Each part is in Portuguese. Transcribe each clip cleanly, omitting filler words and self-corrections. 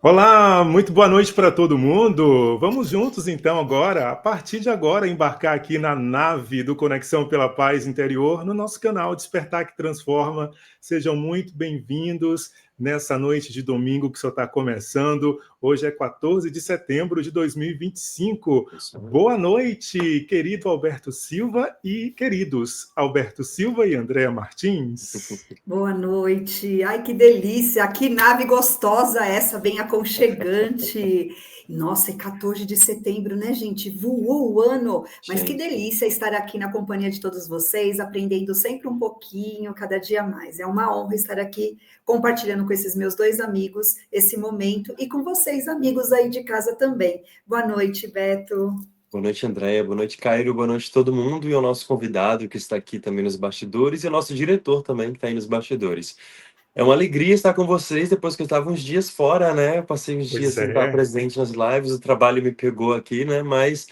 Olá, muito boa noite para todo mundo. Vamos juntos então agora, a partir de agora, embarcar aqui na nave do Conexão pela Paz Interior, no nosso canal Despertar que Transforma. Sejam muito bem-vindos nessa noite de domingo que só está começando. Hoje é 14 de setembro de 2025. Isso aí. Boa noite, querido Alberto Silva e queridos Alberto Silva e Andréa Martins. Boa noite. Ai, que delícia. Que nave gostosa essa, bem aconchegante. Nossa, é 14 de setembro, né, gente? Voou o ano. Mas que Gente, delícia estar aqui na companhia de todos vocês, aprendendo sempre um pouquinho, cada dia mais. É uma honra estar aqui compartilhando com esses meus dois amigos esse momento e com vocês, amigos aí de casa também. Boa noite, Beto. boa noite, Andréia, boa noite, Cairo, boa noite todo mundo e o nosso convidado que está aqui também nos bastidores e o nosso diretor também que está aí nos bastidores. É uma alegria estar com vocês depois que eu estava uns dias fora, né? Eu passei uns dias Pois sem estar é. presente nas lives, o trabalho me pegou aqui, né? Mas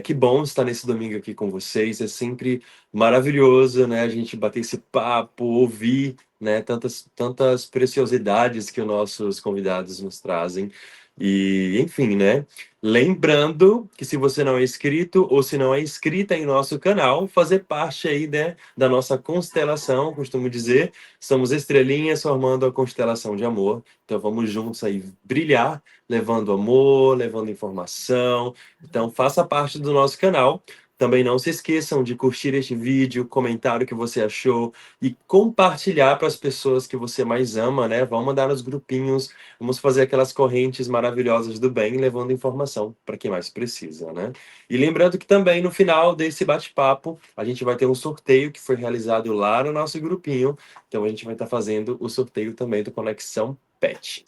que bom estar nesse domingo aqui com vocês, é sempre maravilhoso, né? A gente bater esse papo, ouvir, né? Tantas preciosidades que os nossos convidados nos trazem. E, enfim, né? Lembrando que se você não é inscrito ou se não é inscrita em nosso canal, fazer parte aí, né, da nossa constelação, costumo dizer, somos estrelinhas formando a constelação de amor. Então vamos juntos aí brilhar, levando amor, levando informação. Então faça parte do nosso canal. Também não se esqueçam de curtir este vídeo, comentar o que você achou e compartilhar para as pessoas que você mais ama, né? Vamos mandar nos grupinhos, vamos fazer aquelas correntes maravilhosas do bem, levando informação para quem mais precisa, né? E lembrando que também no final desse bate-papo, a gente vai ter um sorteio que foi realizado lá no nosso grupinho. Então a gente vai estar fazendo o sorteio também do Conexão Pet.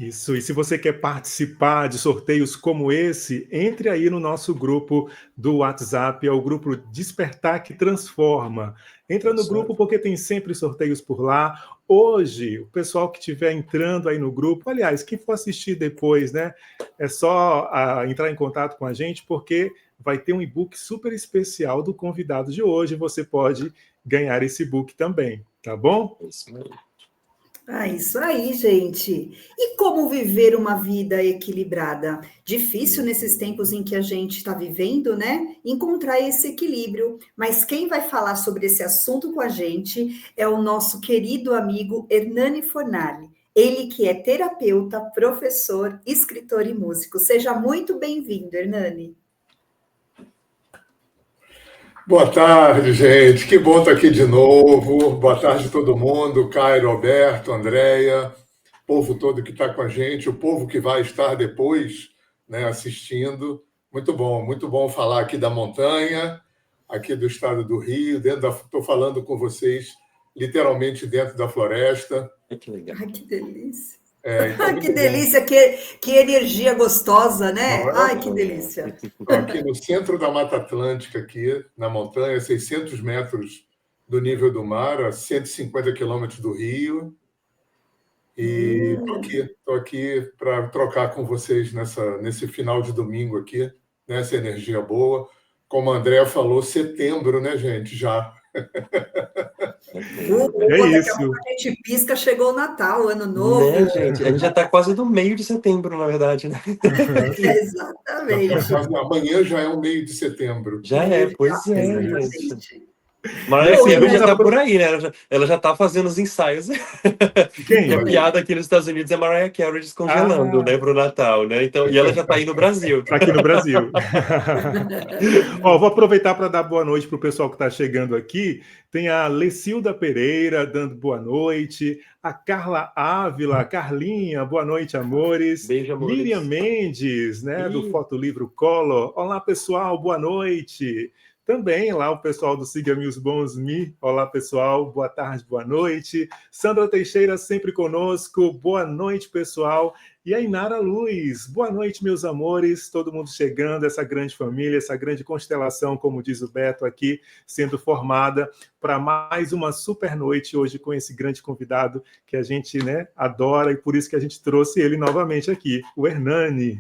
Isso, e se você quer participar de sorteios como esse, entre aí no nosso grupo do WhatsApp, é o grupo Despertar que Transforma. Entra no Isso aí. grupo porque tem sempre sorteios por lá. Hoje, o pessoal que estiver entrando aí no grupo, aliás, quem for assistir depois, né, é só entrar em contato com a gente, porque vai ter um e-book super especial do convidado de hoje. Você pode ganhar esse e-book também, tá bom? Isso aí. Ah, isso aí, gente. E como viver uma vida equilibrada? Difícil nesses tempos em que a gente está vivendo, né? Encontrar esse equilíbrio. Mas quem vai falar sobre esse assunto com a gente é o nosso querido amigo Hernani Fornali. Ele que é terapeuta, professor, escritor e músico. Seja muito bem-vindo, Hernani. Boa tarde, gente. Que bom estar aqui de novo. Boa tarde todo mundo. Cairo, Alberto, Andréia, povo todo que está com a gente, o povo que vai estar depois, né, assistindo. Muito bom falar aqui da montanha, aqui do estado do Rio. Estou falando com vocês literalmente dentro da floresta. Que legal. Ai, que delícia. Então, Que muito bom. delícia, que energia gostosa, né? Ai, que delícia. Estou aqui no centro da Mata Atlântica, aqui na montanha, 600 metros do nível do mar, a 150 quilômetros do Rio. E estou aqui para trocar com vocês nesse final de domingo aqui, nessa energia boa. Como a Andrea falou, setembro, né, gente? Já. É Voou, daqui a pouco isso. a gente pisca, chegou o Natal, o Ano Né, Novo. gente? A gente já tá quase no meio de setembro, na verdade, né? Exatamente. Amanhã já é o meio de setembro. Já é, pois é, gente. Exatamente. Mariah E assim, Carey vamos já tá por aí, né? Ela já tá fazendo os ensaios. E a quem? piada aqui nos Estados Unidos é Mariah Carey descongelando, Ah, né, pro Natal, né? Então, e ela já tá aí no Brasil. aqui no Brasil. Ó, vou aproveitar para dar boa noite para o pessoal que está chegando aqui. Tem a Lecilda Pereira dando boa noite, a Carla Ávila, Carlinha, boa noite, amores. Beijo, Miriam amores. Mendes, né, do Ih, Fotolivro Color. Olá, pessoal, boa noite. Também lá o pessoal do Siga-me os Bons Me. Olá, pessoal, boa tarde, boa noite. Sandra Teixeira sempre conosco. Boa noite, pessoal. E a Inara Luz, boa noite, meus amores, todo mundo chegando, essa grande família, essa grande constelação, como diz o Beto aqui, sendo formada para mais uma super noite hoje com esse grande convidado que a gente, né, adora e por isso que a gente trouxe ele novamente aqui, o Hernani.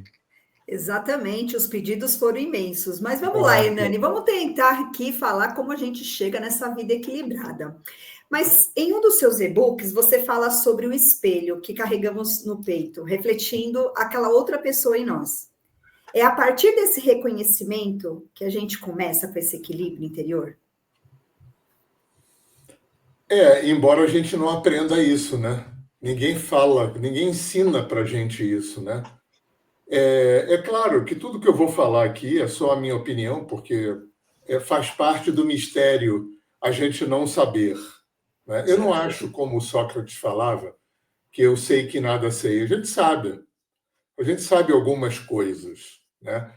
Exatamente, os pedidos foram imensos. Mas vamos lá, Hernani, vamos tentar aqui falar como a gente chega nessa vida equilibrada. Mas em um dos seus e-books, você fala sobre o espelho que carregamos no peito, refletindo aquela outra pessoa em nós. É a partir desse reconhecimento que a gente começa com esse equilíbrio interior? Embora a gente não aprenda isso, né? Ninguém fala, ninguém ensina para a gente isso, né? É claro que tudo que eu vou falar aqui é só a minha opinião, porque faz parte do mistério a gente não saber, né? Eu não acho, como Sócrates falava, que eu sei que nada sei. A gente sabe algumas coisas, né?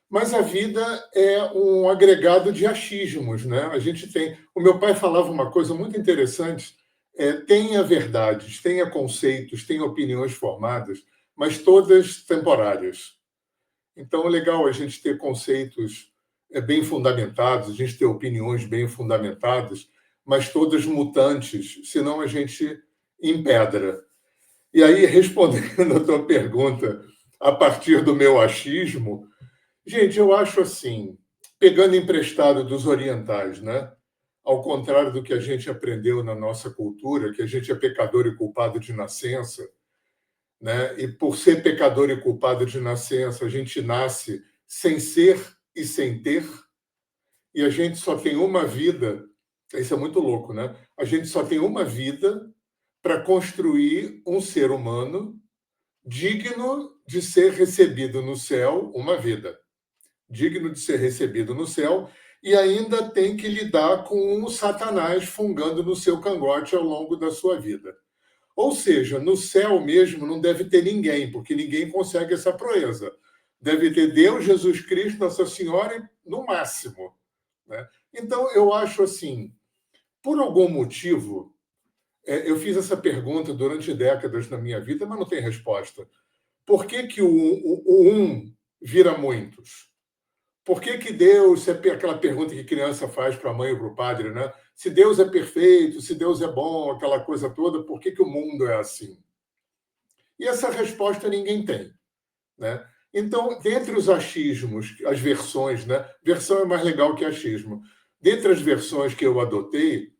Mas a vida é um agregado de achismos, né? A gente tem. O meu pai falava uma coisa muito interessante: tenha verdades, tenha conceitos, tenha opiniões formadas, mas todas temporárias. Então é legal a gente ter conceitos bem fundamentados, a gente ter opiniões bem fundamentadas, mas todas mutantes, senão a gente empedra. E aí, respondendo a tua pergunta a partir do meu achismo, gente, eu acho assim, pegando emprestado dos orientais, né? Ao contrário do que a gente aprendeu na nossa cultura, que a gente é pecador e culpado de nascença, né? E por ser pecador e culpado de nascença, a gente nasce sem ser e sem ter, e a gente só tem uma vida. Isso é muito louco, né? A gente só tem uma vida para construir um ser humano digno de ser recebido no céu, uma vida digno de ser recebido no céu, e ainda tem que lidar com o Satanás fungando no seu cangote ao longo da sua vida. Ou seja, no céu mesmo não deve ter ninguém, porque ninguém consegue essa proeza. Deve ter Deus, Jesus Cristo, Nossa Senhora, no máximo, né? Então, eu acho assim, por algum motivo, eu fiz essa pergunta durante décadas na minha vida, mas não tem resposta. Por que o um vira muitos? Por que Deus, aquela pergunta que criança faz para a mãe ou para o padre, né? Se Deus é perfeito, se Deus é bom, aquela coisa toda, por que o mundo é assim? E essa resposta ninguém tem, né? Então, dentre os achismos, as versões, né? Versão é mais legal que achismo. Dentre as versões que eu adotei,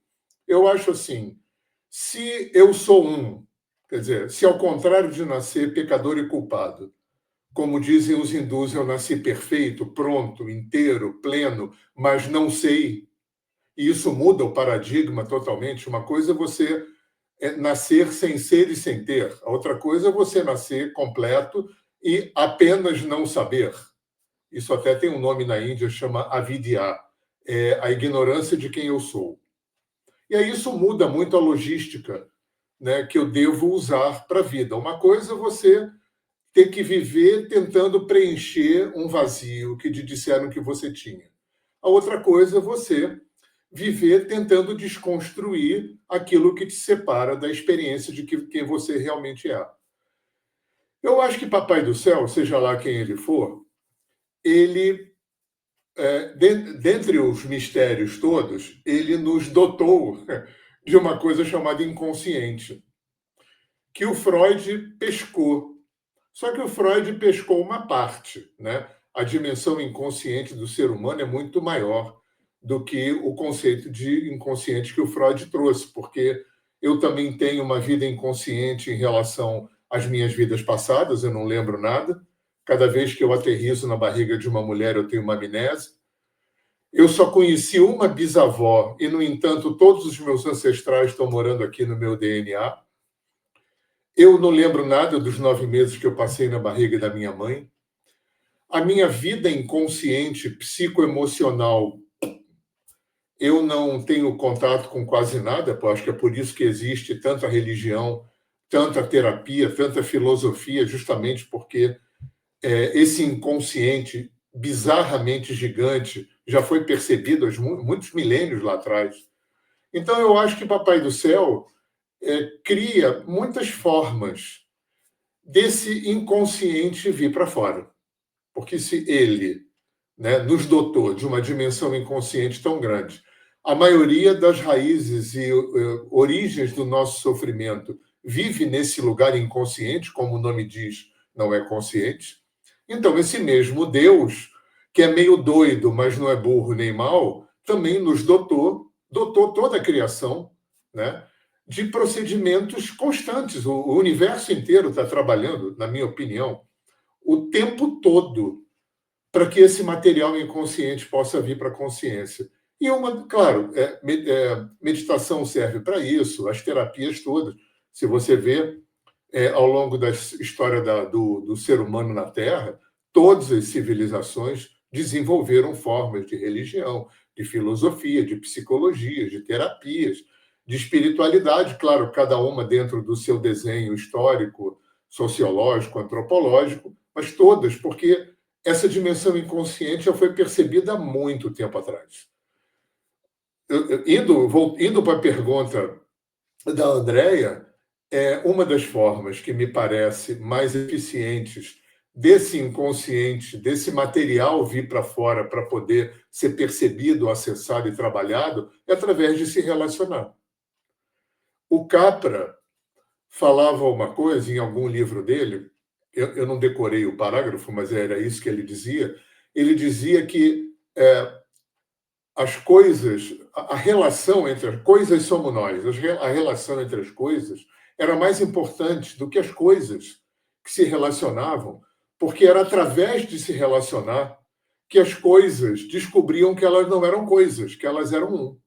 eu acho assim, se eu sou um, quer dizer, se ao contrário de nascer pecador e culpado, como dizem os hindus, eu nasci perfeito, pronto, inteiro, pleno, mas não sei. E isso muda o paradigma totalmente. Uma coisa é você nascer sem ser e sem ter. A outra coisa é você nascer completo e apenas não saber. Isso até tem um nome na Índia, chama avidya, a ignorância de quem eu sou. E aí isso muda muito a logística, né, que eu devo usar para a vida. Uma coisa é você ter que viver tentando preencher um vazio que te disseram que você tinha. A outra coisa é você viver tentando desconstruir aquilo que te separa da experiência de quem você realmente é. Eu acho que Papai do Céu, seja lá quem ele for, ele, dentre os mistérios todos, ele nos dotou de uma coisa chamada inconsciente, que o Freud pescou. Só que o Freud pescou uma parte, né? A dimensão inconsciente do ser humano é muito maior do que o conceito de inconsciente que o Freud trouxe, porque eu também tenho uma vida inconsciente em relação às minhas vidas passadas, eu não lembro nada. Cada vez que eu aterrizo na barriga de uma mulher, eu tenho uma amnésia. Eu só conheci uma bisavó e, no entanto, todos os meus ancestrais estão morando aqui no meu DNA. Eu não lembro nada dos 9 meses que eu passei na barriga da minha mãe. A minha vida inconsciente, psicoemocional, eu não tenho contato com quase nada, acho que é por isso que existe tanta religião, tanta terapia, tanta filosofia, justamente porque esse inconsciente bizarramente gigante já foi percebido há muitos milênios lá atrás. Então, eu acho que Papai do Céu cria muitas formas desse inconsciente vir para fora. Porque se ele, né, nos dotou de uma dimensão inconsciente tão grande, a maioria das raízes e origens do nosso sofrimento vive nesse lugar inconsciente, como o nome diz, não é consciente. Então, esse mesmo Deus, que é meio doido, mas não é burro nem mau, também nos dotou toda a criação né, de procedimentos constantes. O universo inteiro está trabalhando, na minha opinião, o tempo todo para que esse material inconsciente possa vir para a consciência. E, claro, meditação serve para isso, as terapias todas. Se você vê, ao longo da história do ser humano na Terra, todas as civilizações desenvolveram formas de religião, de filosofia, de psicologia, de terapias, de espiritualidade, claro, cada uma dentro do seu desenho histórico, sociológico, antropológico, mas todas, porque essa dimensão inconsciente já foi percebida há muito tempo atrás. Indo para a pergunta da Andréia, uma das formas que me parece mais eficientes desse inconsciente, desse material vir para fora para poder ser percebido, acessado e trabalhado, é através de se relacionar. O Capra falava uma coisa em algum livro dele, eu não decorei o parágrafo, mas era isso que ele dizia. Ele dizia que as coisas, a relação entre as coisas somos nós, a relação entre as coisas era mais importante do que as coisas que se relacionavam, porque era através de se relacionar que as coisas descobriam que elas não eram coisas, que elas eram um.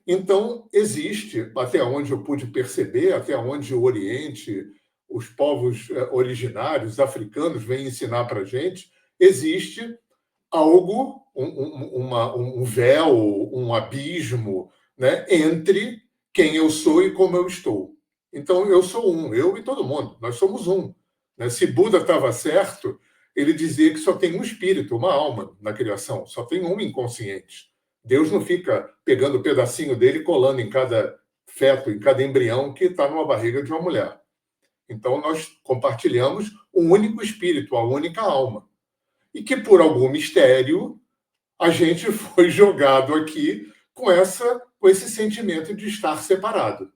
Então, existe, até onde eu pude perceber, até onde o Oriente, os povos originários africanos vêm ensinar para a gente, existe algo, um véu, um abismo, né, entre quem eu sou e como eu estou. Então, eu sou um, eu e todo mundo, nós somos um. Né? Se Buda estava certo, ele dizia que só tem um espírito, uma alma na criação, só tem um inconsciente. Deus não fica pegando o pedacinho dele e colando em cada feto, em cada embrião que está numa barriga de uma mulher. Então, nós compartilhamos um único espírito, a única alma. E que, por algum mistério, a gente foi jogado aqui com esse sentimento de estar separado.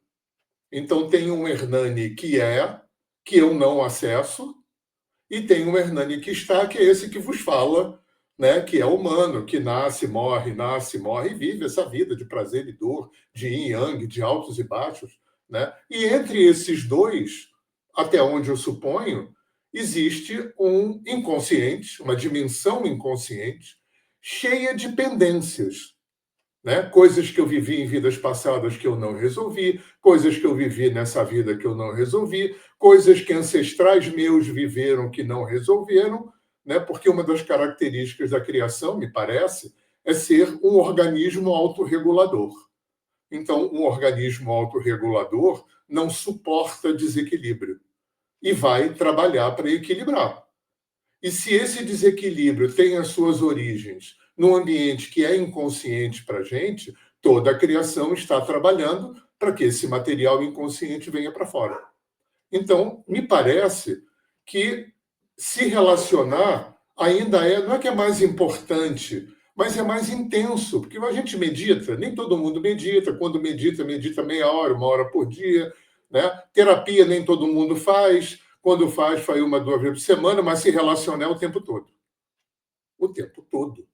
Então, tem um Hernani que eu não acesso, e tem um Hernani que está, que é esse que vos fala, né, que é humano, que nasce, morre, e vive essa vida de prazer e dor, de yin e yang, de altos e baixos. Né? E entre esses dois, até onde eu suponho, existe um inconsciente, uma dimensão inconsciente, cheia de pendências. Né? Coisas que eu vivi em vidas passadas que eu não resolvi, coisas que eu vivi nessa vida que eu não resolvi, coisas que ancestrais meus viveram que não resolveram, né? Porque uma das características da criação, me parece, é ser um organismo autorregulador. Então, um organismo autorregulador não suporta desequilíbrio e vai trabalhar para equilibrar. E se esse desequilíbrio tem as suas origens num ambiente que é inconsciente para a gente, toda a criação está trabalhando para que esse material inconsciente venha para fora. Então, me parece que se relacionar ainda não é que é mais importante, mas é mais intenso, porque a gente medita, nem todo mundo medita, quando medita meia hora, 1 hora por dia, né? Terapia nem todo mundo faz, quando faz 1, 2 vezes por semana, mas se relaciona o tempo todo. O tempo todo.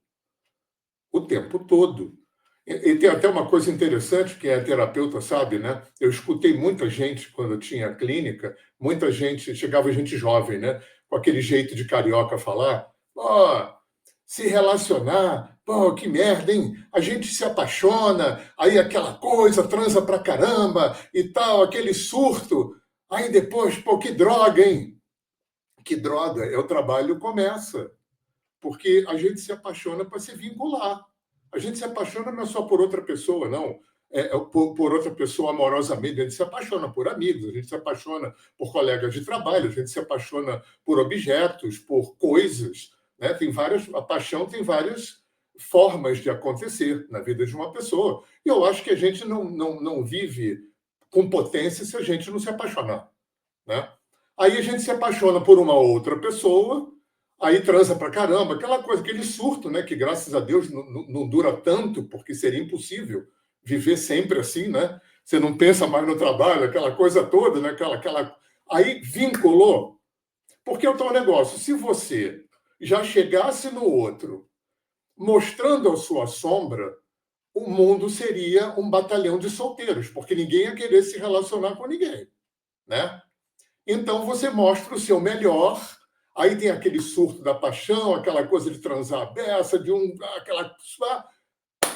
O tempo todo. E tem até uma coisa interessante, que a terapeuta sabe, né? Eu escutei muita gente, quando eu tinha clínica, muita gente, chegava gente jovem, né? Com aquele jeito de carioca falar, se relacionar, que merda, hein? A gente se apaixona, aí aquela coisa, transa pra caramba e tal, aquele surto. Aí depois, que droga, hein? Que droga, o trabalho começa. Porque a gente se apaixona para se vincular. A gente se apaixona não é só por outra pessoa, não. Por outra pessoa amorosamente. A gente se apaixona por amigos, a gente se apaixona por colegas de trabalho, a gente se apaixona por objetos, por coisas. Né? A paixão tem várias formas de acontecer na vida de uma pessoa. E eu acho que a gente não vive com potência se a gente não se apaixonar. Né? Aí a gente se apaixona por uma outra pessoa, aí transa pra caramba, aquela coisa, aquele surto, né? Que graças a Deus não dura tanto, porque seria impossível viver sempre assim, né? Você não pensa mais no trabalho, aquela coisa toda, né? Aí vinculou, porque é o tal negócio, se você já chegasse no outro mostrando a sua sombra, o mundo seria um batalhão de solteiros, porque ninguém ia querer se relacionar com ninguém, né? Então, você mostra o seu melhor, aí tem aquele surto da paixão, aquela coisa de transar a beça,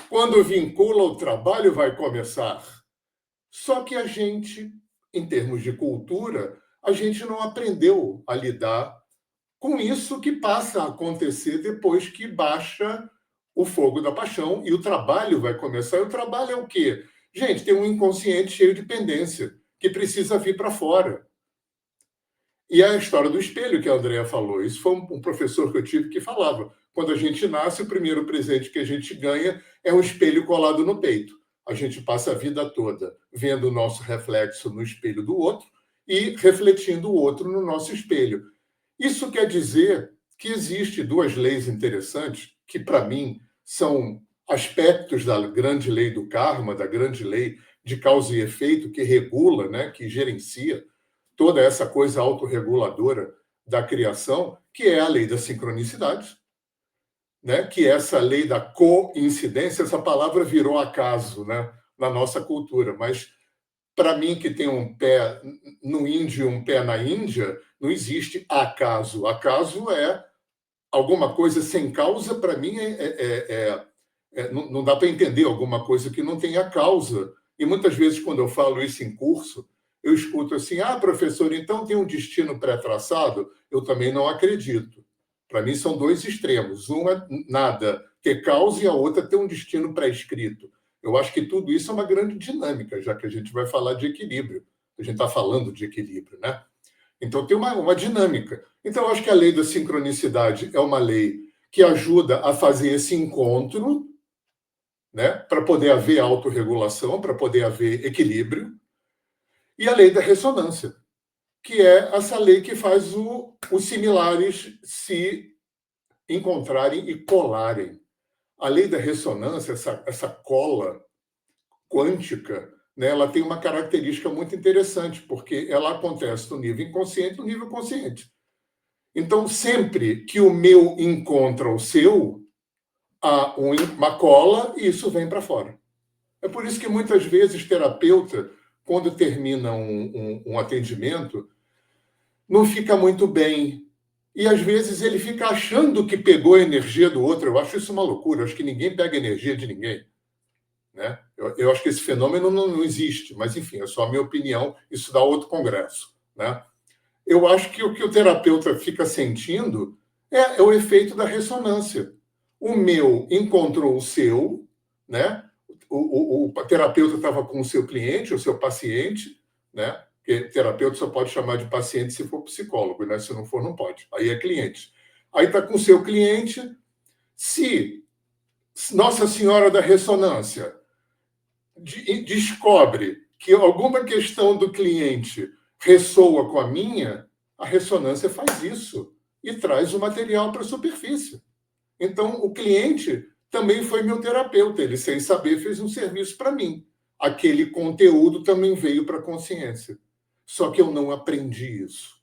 quando vincula o trabalho, vai começar. Só que a gente, em termos de cultura, a gente não aprendeu a lidar com isso que passa a acontecer depois que baixa o fogo da paixão e o trabalho vai começar. E o trabalho é o quê? Gente, tem um inconsciente cheio de pendência que precisa vir para fora. E a história do espelho que a Andrea falou, isso foi um professor que eu tive que falava. Quando a gente nasce, o primeiro presente que a gente ganha é um espelho colado no peito. A gente passa a vida toda vendo o nosso reflexo no espelho do outro e refletindo o outro no nosso espelho. Isso quer dizer que existem duas leis interessantes, que, para mim, são aspectos da grande lei do karma, da grande lei de causa e efeito, que regula, né, que gerencia toda essa coisa autorreguladora da criação, que é a lei da sincronicidade, né, que é essa lei da coincidência. Essa palavra virou acaso, né, na nossa cultura, mas para mim, que tem um pé no índio e um pé na Índia, não existe acaso. Acaso é alguma coisa sem causa. Para mim, não dá para entender alguma coisa que não tenha causa. E muitas vezes, quando eu falo isso em curso, eu escuto assim: ah, professor, então tem um destino pré-traçado? Eu também não acredito. Para mim, são dois extremos. Um é nada ter causa e a outra ter um destino pré-escrito. Eu acho que tudo isso é uma grande dinâmica, já que a gente vai falar de equilíbrio. A gente está falando de equilíbrio, né? Então, tem uma dinâmica. Então, eu acho que a lei da sincronicidade é uma lei que ajuda a fazer esse encontro, né, para poder haver autorregulação, para poder haver equilíbrio. E a lei da ressonância, que é essa lei que faz os similares se encontrarem e colarem. A lei da ressonância, essa cola quântica, né, ela tem uma característica muito interessante, porque ela acontece no nível inconsciente e no nível consciente. Então, sempre que o meu encontra o seu, há uma cola e isso vem para fora. É por isso que muitas vezes terapeuta, quando termina um atendimento, não fica muito bem. E, às vezes, ele fica achando que pegou a energia do outro. Eu acho isso uma loucura. Eu acho que ninguém pega a energia de ninguém, né? Eu acho que esse fenômeno não existe. Mas, enfim, é só a minha opinião. Isso dá outro congresso, né? Eu acho que o terapeuta fica sentindo é o efeito da ressonância. O meu encontrou o seu, né? O terapeuta estava com o seu cliente, o seu paciente, né? Porque terapeuta só pode chamar de paciente se for psicólogo, né? Se não for, não pode. Aí é cliente. Aí está com o seu cliente. Se Nossa Senhora da Ressonância descobre que alguma questão do cliente ressoa com a minha, a ressonância faz isso e traz o material para a superfície. Então, o cliente também foi meu terapeuta. Ele, sem saber, fez um serviço para mim. Aquele conteúdo também veio para a consciência. Só que eu não aprendi isso,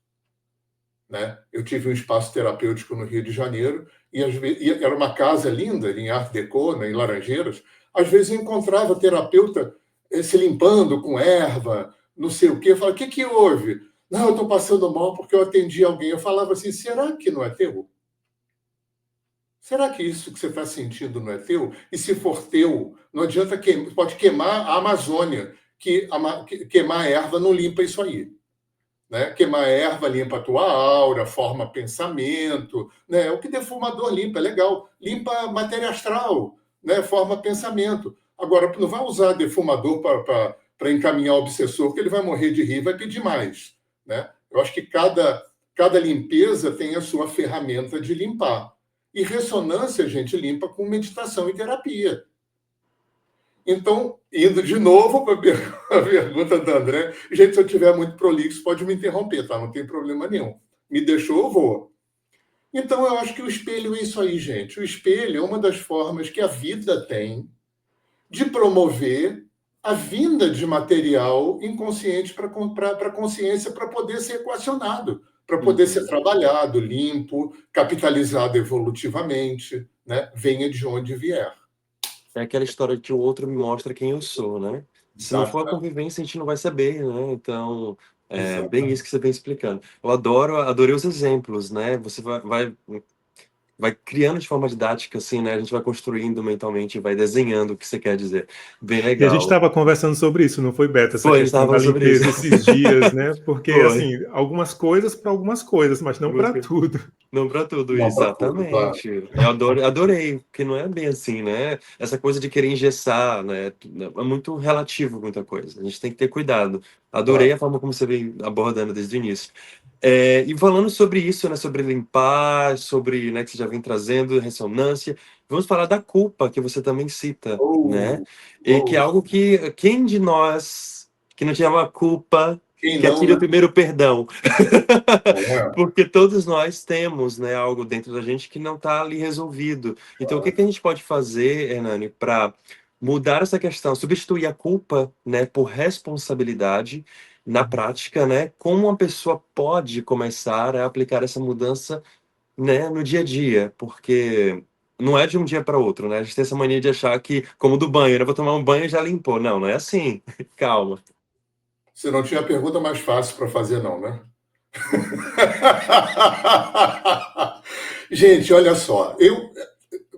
né? Eu tive um espaço terapêutico no Rio de Janeiro e era uma casa linda, em Art Deco, né, em Laranjeiras. Às vezes eu encontrava terapeuta se limpando com erva, não sei o quê. Eu falava: o que houve? Não, eu estou passando mal porque eu atendi alguém. Eu falava assim: será que não é teu? Será que isso que você está sentindo não é teu? E se for teu, não adianta queimar, pode queimar a Amazônia, que queimar a erva não limpa isso aí, né? Queimar a erva limpa a tua aura, forma pensamento, né? O que defumador limpa, é legal. Limpa a matéria astral, né? Forma pensamento. Agora, não vai usar defumador para encaminhar o obsessor, que ele vai morrer de rir e vai pedir mais, né? Eu acho que cada limpeza tem a sua ferramenta de limpar. E ressonância a gente limpa com meditação e terapia. Então, indo de novo para a pergunta da André, gente, se eu estiver muito prolixo, pode me interromper, tá? Não tem problema nenhum. Me deixou, eu vou. Então, eu acho que o espelho é isso aí, gente. O espelho é uma das formas que a vida tem de promover a vinda de material inconsciente para a consciência, para poder ser equacionado, para poder ser trabalhado, limpo, capitalizado evolutivamente, né? Venha de onde vier. é aquela história de que o outro me mostra quem eu sou, né? Se não for a Exatamente. convivência, a gente não vai saber, né? Então, é bem Exatamente. isso que você vem explicando. Eu adorei os exemplos, né? Você vai criando de forma didática, assim, né? A gente vai construindo mentalmente, vai desenhando o que você quer dizer. Bem E a gente legal. estava conversando sobre isso, não foi, Beto? Essa Foi, a gente questão tava da falando sobre isso. limpeza esses dias, né? Porque, Foi. assim, algumas coisas para algumas coisas, mas não para tudo. Não para tudo, Não para tudo, claro. exatamente. Eu adorei, porque não é bem assim, né? Essa coisa de querer engessar, né? É muito relativo muita coisa. A gente tem que ter cuidado. Adorei Claro. a forma como você vem abordando desde o início. E falando sobre isso, né? Sobre limpar, sobre, né? Que você já vem trazendo, ressonância. Vamos falar da culpa, que você também cita, né? Oh, E que é oh, algo que, quem de nós que não tinha uma culpa, quem quer não, querer né? o primeiro perdão? Não é? Porque todos nós temos, né, algo dentro da gente que não está ali resolvido. Então, o que que a gente pode fazer, Hernani, para mudar essa questão, substituir a culpa, né, por responsabilidade na prática, né? Como uma pessoa pode começar a aplicar essa mudança, né, no dia a dia? Porque não é de um dia para outro, né? A gente tem essa mania de achar que, como do banho, né? Vou tomar um banho e já limpou. Não, não é assim. Calma. Você não tinha pergunta mais fácil para fazer, não, né? Gente, olha só, eu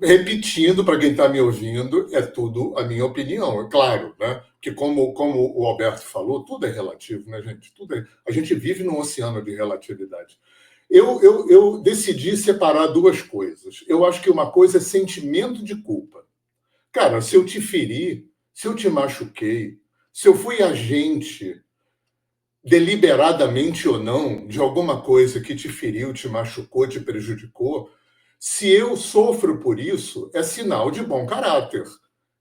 repetindo para quem está me ouvindo, é tudo a minha opinião, é claro, né? Que como o Alberto falou, tudo é relativo, né, gente? A gente vive num oceano de relatividade. Eu decidi separar duas coisas. Eu acho que uma coisa é sentimento de culpa. Cara, se eu te feri, se eu te machuquei, se eu fui agente deliberadamente ou não, de alguma coisa que te feriu, te machucou, te prejudicou, se eu sofro por isso, é sinal de bom caráter.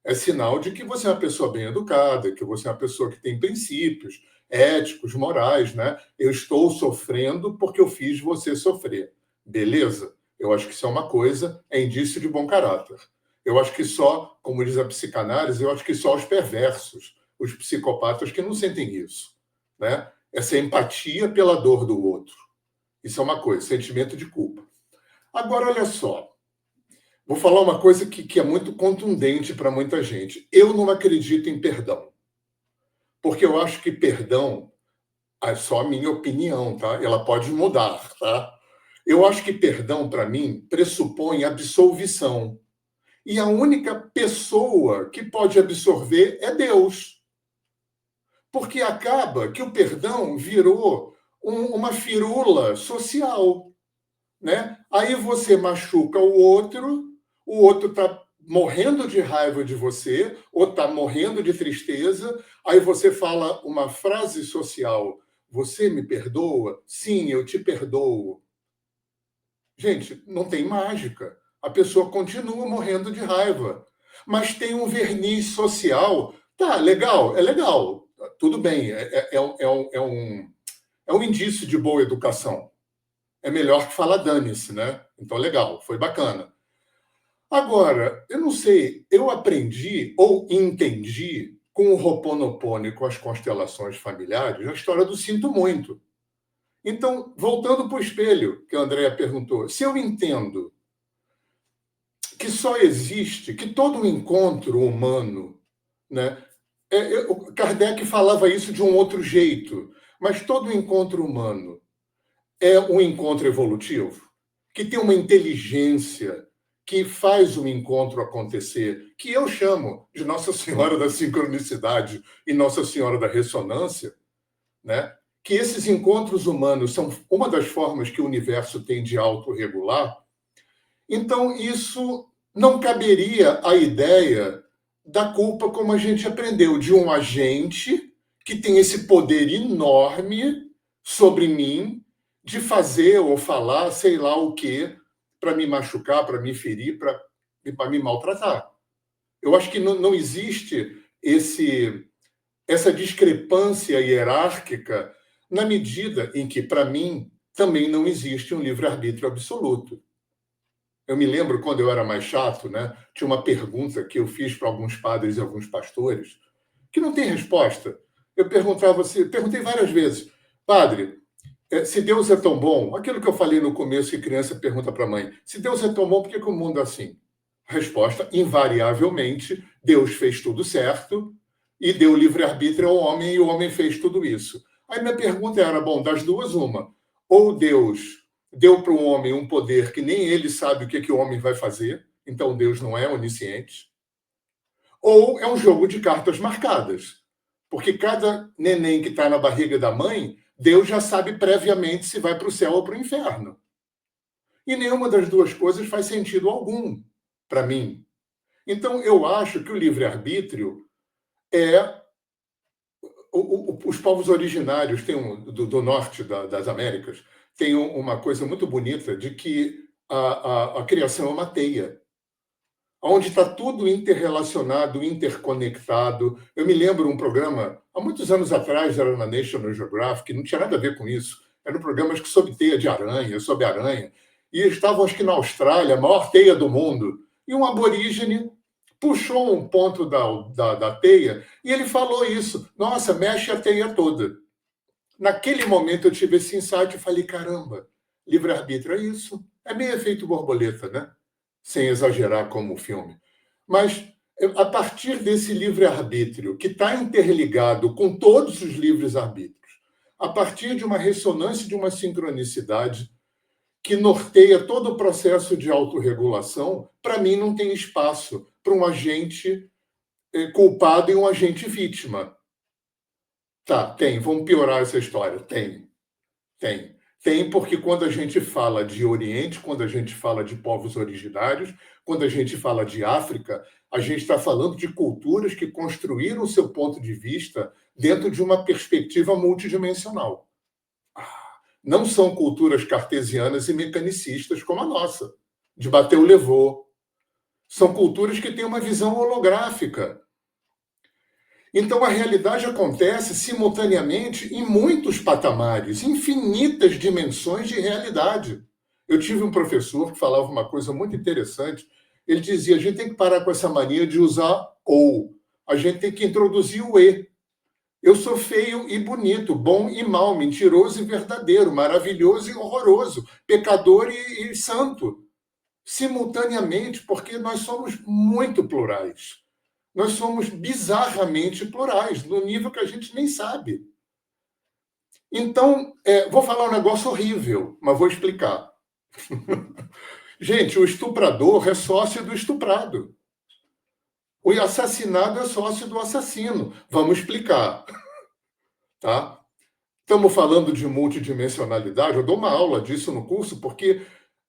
É sinal de que você é uma pessoa bem educada, que você é uma pessoa que tem princípios éticos, morais, né? Eu estou sofrendo porque eu fiz você sofrer. Beleza? Eu acho que isso é uma coisa, é indício de bom caráter. Eu acho que só, como diz a psicanálise, eu acho que só os perversos, os psicopatas que não sentem isso, né? Essa empatia pela dor do outro. Isso é uma coisa, sentimento de culpa. Agora, olha só. Vou falar uma coisa que é muito contundente para muita gente. Eu não acredito em perdão. Porque eu acho que perdão, é só a minha opinião, tá? Ela pode mudar, tá? Eu acho que perdão, para mim, pressupõe absolvição. E a única pessoa que pode absorver é Deus. Porque acaba que o perdão virou uma firula social, né? Aí você machuca o outro está morrendo de raiva de você, ou está morrendo de tristeza, aí você fala uma frase social: você me perdoa? Sim, eu te perdoo. Gente, não tem mágica. A pessoa continua morrendo de raiva. Mas tem um verniz social. Tá, legal, é legal. Tudo bem, é um indício de boa educação. É melhor que falar dane-se, né? Então, legal, foi bacana. Agora, eu não sei, eu aprendi ou entendi com o Ho'oponopono e com as constelações familiares a história do sinto muito. Então, voltando para o espelho, que a Andrea perguntou, se eu entendo que só existe, que todo encontro humano, né? Kardec falava isso de um outro jeito, mas todo encontro humano é um encontro evolutivo, que tem uma inteligência que faz o encontro acontecer, que eu chamo de Nossa Senhora da Sincronicidade e Nossa Senhora da Ressonância, né? Que esses encontros humanos são uma das formas que o universo tem de autorregular. Então, isso não caberia à ideia da culpa como a gente aprendeu, de um agente que tem esse poder enorme sobre mim de fazer ou falar sei lá o quê para me machucar, para me ferir, para me maltratar. Eu acho que não existe essa discrepância hierárquica na medida em que, para mim, também não existe um livre-arbítrio absoluto. Eu me lembro quando eu era mais chato, né? Tinha uma pergunta que eu fiz para alguns padres e alguns pastores que não tem resposta. Eu perguntei várias vezes, padre, se Deus é tão bom, aquilo que eu falei no começo que criança pergunta para a mãe, se Deus é tão bom, por que o mundo é assim? Resposta: invariavelmente, Deus fez tudo certo e deu livre-arbítrio ao homem e o homem fez tudo isso. Aí minha pergunta era, bom, das duas, uma. Ou Deus deu para o homem um poder que nem ele sabe o que o homem vai fazer, então Deus não é onisciente. Ou é um jogo de cartas marcadas. Porque cada neném que está na barriga da mãe, Deus já sabe previamente se vai para o céu ou para o inferno. E nenhuma das duas coisas faz sentido algum para mim. Então, eu acho que o livre-arbítrio é... Os povos originários do norte das Américas têm uma coisa muito bonita de que a criação é uma teia, onde está tudo interrelacionado, interconectado. Eu me lembro um programa, há muitos anos atrás, era na National Geographic, não tinha nada a ver com isso. Era um programa sobre teia de aranha, sobre aranha. E eles estavam, acho que na Austrália, a maior teia do mundo. E um aborígene puxou um ponto da teia e ele falou isso. Nossa, mexe a teia toda. Naquele momento eu tive esse insight e falei, caramba, livre-arbítrio é isso. É meio efeito borboleta, né? Sem exagerar como o filme. Mas, a partir desse livre-arbítrio, que está interligado com todos os livres-arbítrios, a partir de uma ressonância, de uma sincronicidade que norteia todo o processo de autorregulação, para mim não tem espaço para um agente culpado e um agente vítima. Tá, tem. Vamos piorar essa história. Tem. Tem, porque quando a gente fala de Oriente, quando a gente fala de povos originários, quando a gente fala de África, a gente está falando de culturas que construíram o seu ponto de vista dentro de uma perspectiva multidimensional. Não são culturas cartesianas e mecanicistas como a nossa, de bater o levou. São culturas que têm uma visão holográfica. Então, a realidade acontece simultaneamente em muitos patamares, infinitas dimensões de realidade. Eu tive um professor que falava uma coisa muito interessante. Ele dizia, a gente tem que parar com essa mania de usar ou. A gente tem que introduzir o e. Eu sou feio e bonito, bom e mal, mentiroso e verdadeiro, maravilhoso e horroroso, pecador e santo. Simultaneamente, porque nós somos muito plurais. Nós somos bizarramente plurais, no nível que a gente nem sabe. Então, vou falar um negócio horrível, mas vou explicar. Gente, o estuprador é sócio do estuprado. O assassinado é sócio do assassino. Vamos explicar. Tá? Estamos falando de multidimensionalidade, eu dou uma aula disso no curso, porque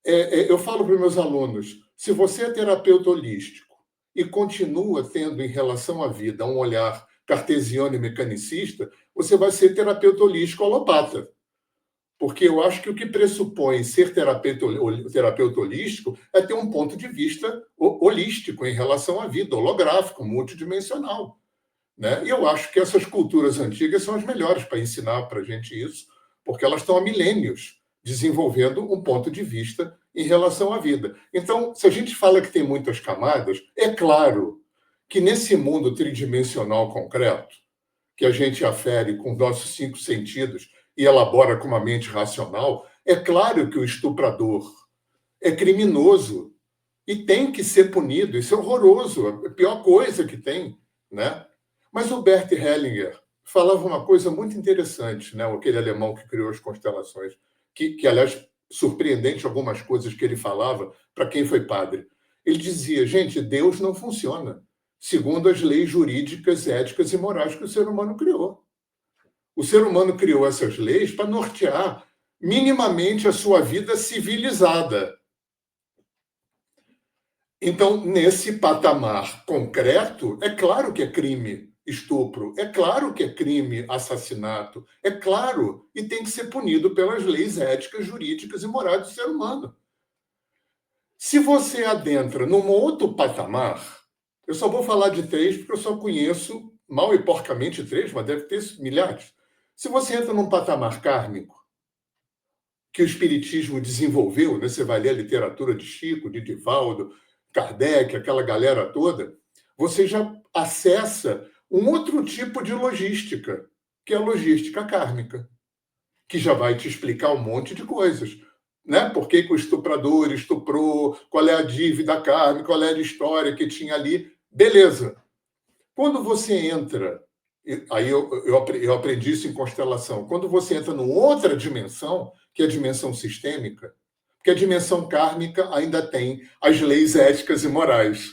eu falo para os meus alunos, se você é terapeuta holístico e continua tendo em relação à vida um olhar cartesiano e mecanicista, você vai ser terapeuta holístico holopata. Porque eu acho que o que pressupõe ser terapeuta holístico é ter um ponto de vista holístico em relação à vida, holográfico, multidimensional. Né? E eu acho que essas culturas antigas são as melhores para ensinar para a gente isso, porque elas estão há milênios desenvolvendo um ponto de vista em relação à vida. Então, se a gente fala que tem muitas camadas, é claro que nesse mundo tridimensional concreto, que a gente afere com nossos 5 sentidos e elabora com uma mente racional, é claro que o estuprador é criminoso e tem que ser punido. Isso é horroroso, a pior coisa que tem, né? Mas o Bert Hellinger falava uma coisa muito interessante, né? Aquele alemão que criou as constelações, que aliás, surpreendente algumas coisas que ele falava para quem foi padre. Ele dizia, gente, Deus não funciona segundo as leis jurídicas, éticas e morais que o ser humano criou. O ser humano criou essas leis para nortear minimamente a sua vida civilizada. Então, nesse patamar concreto, é claro que é crime estupro, é claro que é crime assassinato, é claro, e tem que ser punido pelas leis éticas, jurídicas e morais do ser humano. Se você adentra num outro patamar, eu só vou falar de 3 porque eu só conheço mal e porcamente 3, mas deve ter milhares. Se você entra num patamar kármico, que o espiritismo desenvolveu, né? Você vai ler a literatura de Chico, de Divaldo, Kardec, aquela galera toda, você já acessa um outro tipo de logística, que é a logística kármica, que já vai te explicar um monte de coisas. né? Por que o estuprador estuprou, qual é a dívida kármica, qual é a história que tinha ali. Beleza. Quando você entra, aí eu aprendi isso em constelação, quando você entra numa outra dimensão, que é a dimensão sistêmica, porque a dimensão kármica ainda tem as leis éticas e morais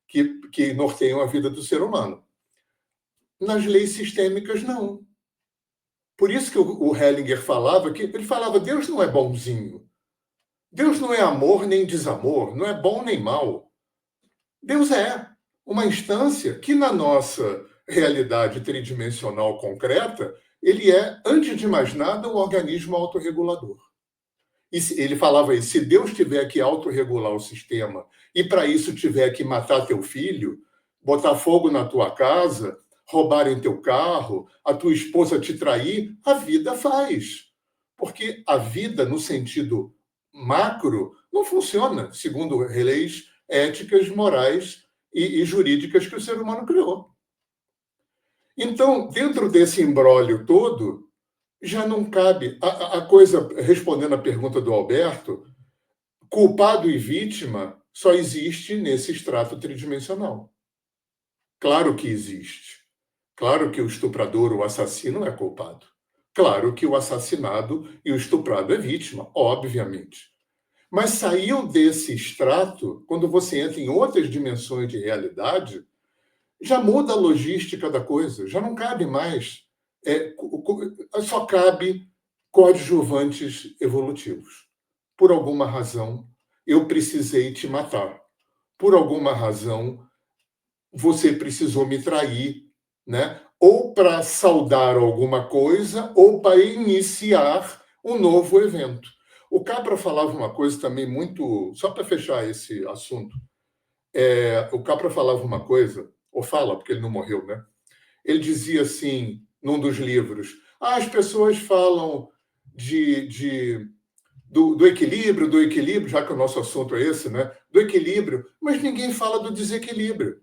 que norteiam a vida do ser humano. Nas leis sistêmicas, não. Por isso que o Hellinger falava Deus não é bonzinho. Deus não é amor nem desamor, não é bom nem mal. Deus é uma instância que, na nossa realidade tridimensional concreta, ele é, antes de mais nada, um organismo autorregulador. E ele falava isso, se Deus tiver que autorregular o sistema e, para isso, tiver que matar teu filho, botar fogo na tua casa, roubarem teu carro, a tua esposa te trair, a vida faz. Porque a vida, no sentido macro, não funciona segundo leis éticas, morais e jurídicas que o ser humano criou. Então, dentro desse imbróglio todo, já não cabe a coisa, respondendo à pergunta do Alberto, culpado e vítima só existe nesse extrato tridimensional. Claro que existe. Claro que o estuprador, o assassino, é culpado. Claro que o assassinado e o estuprado é vítima, obviamente. Mas saiu desse extrato, quando você entra em outras dimensões de realidade, já muda a logística da coisa, já não cabe mais. Só cabe coadjuvantes evolutivos. Por alguma razão, eu precisei te matar. Por alguma razão, você precisou me trair, né? Ou para saudar alguma coisa, ou para iniciar um novo evento. O Capra falava uma coisa também muito... Só para fechar esse assunto. O Capra falava uma coisa, ou fala, porque ele não morreu, né? Ele dizia assim, num dos livros, as pessoas falam do equilíbrio, já que o nosso assunto é esse, né? Do equilíbrio, mas ninguém fala do desequilíbrio.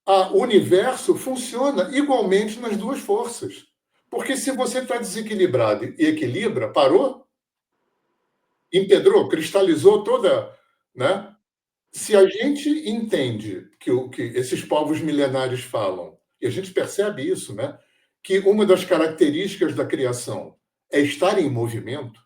O universo funciona igualmente nas duas forças. Porque se você está desequilibrado e equilibra, parou, empedrou, cristalizou toda... Né? Se a gente entende que esses povos milenares falam, e a gente percebe isso, né? Que uma das características da criação é estar em movimento.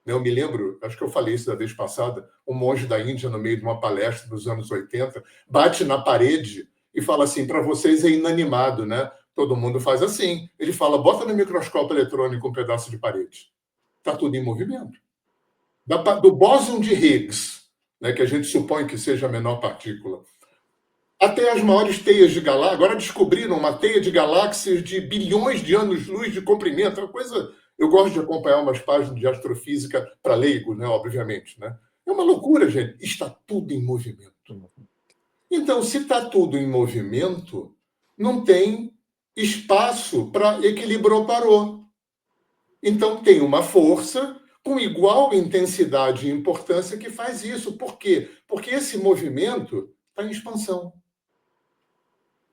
Eu me lembro, acho que eu falei isso da vez passada, um monge da Índia, no meio de uma palestra dos anos 80, bate na parede e fala assim, para vocês é inanimado, né? Todo mundo faz assim. Ele fala, bota no microscópio eletrônico um pedaço de parede. Está tudo em movimento. Do bóson de Higgs, né, que a gente supõe que seja a menor partícula, até as maiores teias de galáxias. Agora descobriram uma teia de galáxias de bilhões de anos-luz de comprimento. É uma coisa... Eu gosto de acompanhar umas páginas de astrofísica para leigos, né, obviamente. Né? É uma loucura, gente. Está tudo em movimento. Então, se está tudo em movimento, não tem espaço para equilibrou, parou. Então, tem uma força com igual intensidade e importância que faz isso. Por quê? Porque esse movimento está em expansão.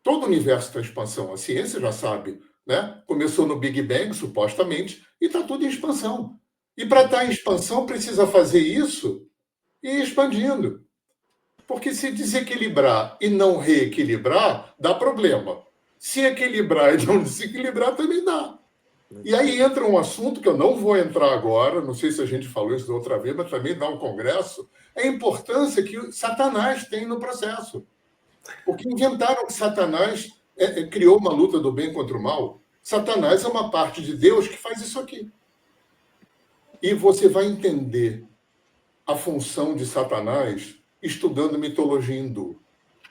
Todo o universo está em expansão. A ciência já sabe, né? Começou no Big Bang, supostamente, e está tudo em expansão. E para estar em expansão, precisa fazer isso e ir expandindo. Porque se desequilibrar e não reequilibrar, dá problema. Se equilibrar e não desequilibrar, também dá. E aí entra um assunto que eu não vou entrar agora, não sei se a gente falou isso da outra vez, mas também dá um congresso, a importância que Satanás tem no processo. Porque inventaram que Satanás criou uma luta do bem contra o mal. Satanás é uma parte de Deus que faz isso aqui. E você vai entender a função de Satanás estudando mitologia hindu.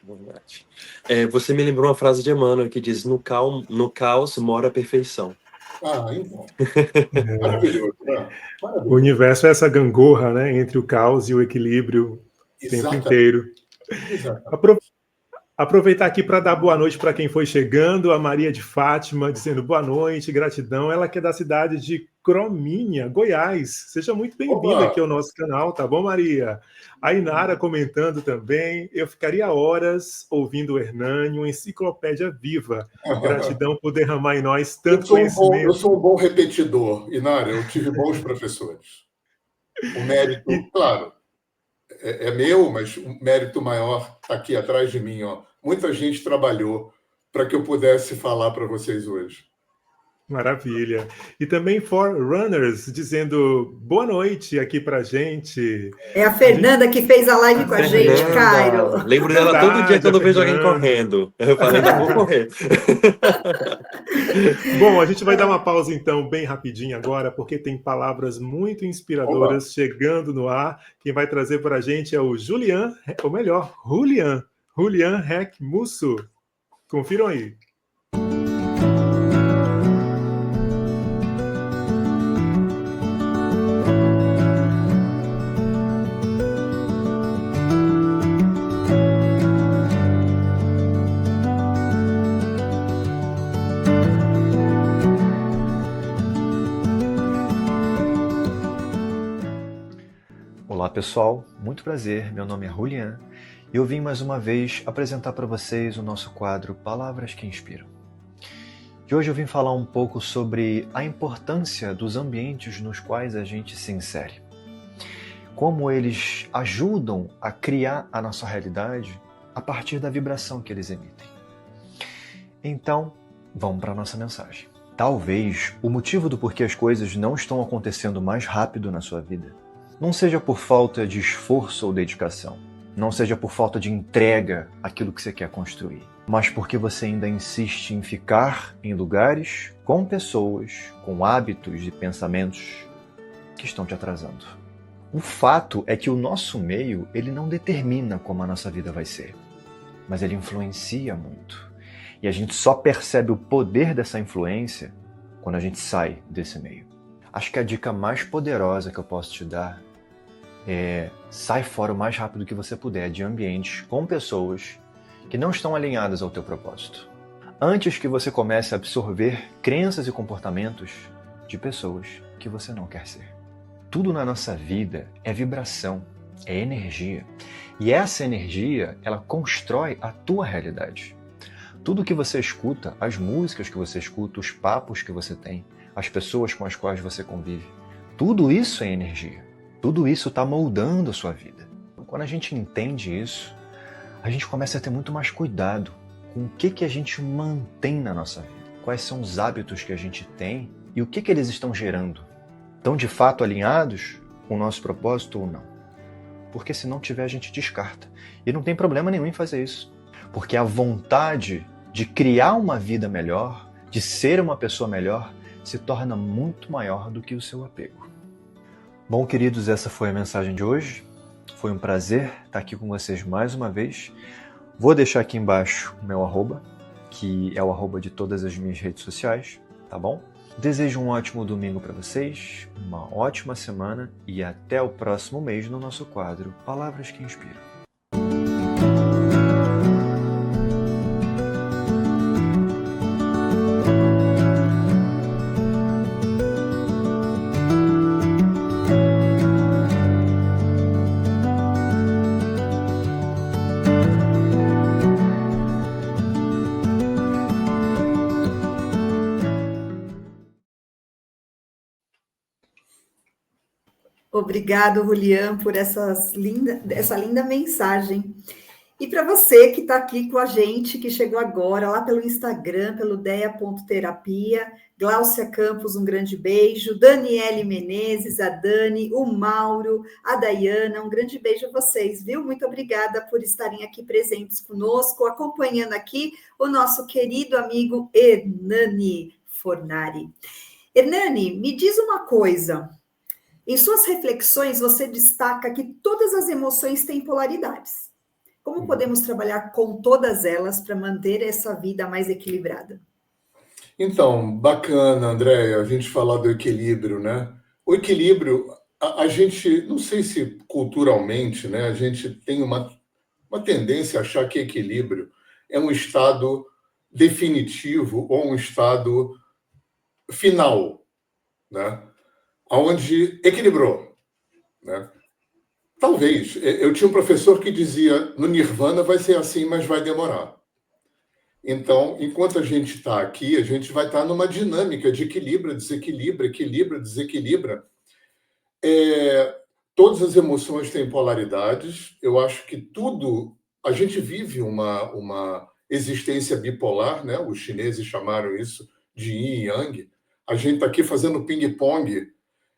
Verdade. Você me lembrou uma frase de Emmanuel que diz, no caos mora a perfeição. Então. Maravilhoso, né? Maravilhoso. O universo é essa gangorra, né, entre o caos e o equilíbrio o tempo inteiro. Aproveitar aqui para dar boa noite para quem foi chegando, a Maria de Fátima dizendo boa noite, gratidão. Ela que é da cidade de Cromínia, Goiás. Seja muito bem-vinda aqui ao nosso canal, tá bom, Maria? A Inara comentando também. Eu ficaria horas ouvindo o Hernani, uma enciclopédia viva. Gratidão por derramar em nós tanto conhecimento. Eu sou um bom repetidor, Inara. Eu tive bons professores. O mérito, claro, é meu, mas o mérito maior está aqui atrás de mim. Ó. Muita gente trabalhou para que eu pudesse falar para vocês hoje. Maravilha. E também Forerunners dizendo boa noite aqui pra gente. É a Fernanda que fez a live com a gente, Cairo. Lembro dela todo dia quando eu vejo alguém Fernanda. correndo. Eu falei, não vou correr. Bom, a gente vai dar uma pausa então, bem rapidinho agora, porque tem palavras muito inspiradoras chegando no ar. Quem vai trazer para a gente é o Julian, ou melhor, Julian Rec Musso. Confiram aí. Olá pessoal, muito prazer, meu nome é Julian e eu vim mais uma vez apresentar para vocês o nosso quadro Palavras que Inspiram. De hoje eu vim falar um pouco sobre a importância dos ambientes nos quais a gente se insere. Como eles ajudam a criar a nossa realidade a partir da vibração que eles emitem. Então, vamos para a nossa mensagem. Talvez o motivo do porquê as coisas não estão acontecendo mais rápido na sua vida não seja por falta de esforço ou dedicação, não seja por falta de entrega àquilo que você quer construir, mas porque você ainda insiste em ficar em lugares, com pessoas, com hábitos e pensamentos que estão te atrasando. O fato é que o nosso meio, ele não determina como a nossa vida vai ser, mas ele influencia muito. E a gente só percebe o poder dessa influência quando a gente sai desse meio. Acho que a dica mais poderosa que eu posso te dar sai fora o mais rápido que você puder de ambientes com pessoas que não estão alinhadas ao teu propósito. Antes que você comece a absorver crenças e comportamentos de pessoas que você não quer ser. Tudo na nossa vida é vibração, é energia. E essa energia, ela constrói a tua realidade. Tudo que você escuta, as músicas que você escuta, os papos que você tem, as pessoas com as quais você convive, tudo isso é energia. Tudo isso está moldando a sua vida. Quando a gente entende isso, a gente começa a ter muito mais cuidado com o que a gente mantém na nossa vida. Quais são os hábitos que a gente tem e o que eles estão gerando. Estão de fato alinhados com o nosso propósito ou não? Porque se não tiver, a gente descarta. E não tem problema nenhum em fazer isso. Porque a vontade de criar uma vida melhor, de ser uma pessoa melhor, se torna muito maior do que o seu apego. Bom, queridos, essa foi a mensagem de hoje. Foi um prazer estar aqui com vocês mais uma vez. Vou deixar aqui embaixo o meu arroba, que é o arroba de todas as minhas redes sociais, tá bom? Desejo um ótimo domingo para vocês, uma ótima semana e até o próximo mês no nosso quadro Palavras que Inspiram. Obrigado, Julian, por essa linda mensagem. E para você que está aqui com a gente, que chegou agora, lá pelo Instagram, pelo deia.terapia, Gláucia Campos, um grande beijo, Daniele Menezes, a Dani, o Mauro, a Dayana, um grande beijo a vocês, viu? Muito obrigada por estarem aqui presentes conosco, acompanhando aqui o nosso querido amigo Hernani Fornari. Hernani, me diz uma coisa. Em suas reflexões, você destaca que todas as emoções têm polaridades. Como podemos trabalhar com todas elas para manter essa vida mais equilibrada? Então, bacana, Andréia, a gente falar do equilíbrio, né? O equilíbrio, a gente, não sei se culturalmente, né, a gente tem uma tendência a achar que equilíbrio é um estado definitivo ou um estado final, né? Onde equilibrou, né? Talvez. Eu tinha um professor que dizia, no Nirvana vai ser assim, mas vai demorar. Então, enquanto a gente está aqui, a gente vai estar numa dinâmica de equilíbrio, desequilibra, equilibra, desequilibra. todas as emoções têm polaridades. Eu acho que tudo... A gente vive uma existência bipolar, né? Os chineses chamaram isso de yin e yang. A gente está aqui fazendo ping-pong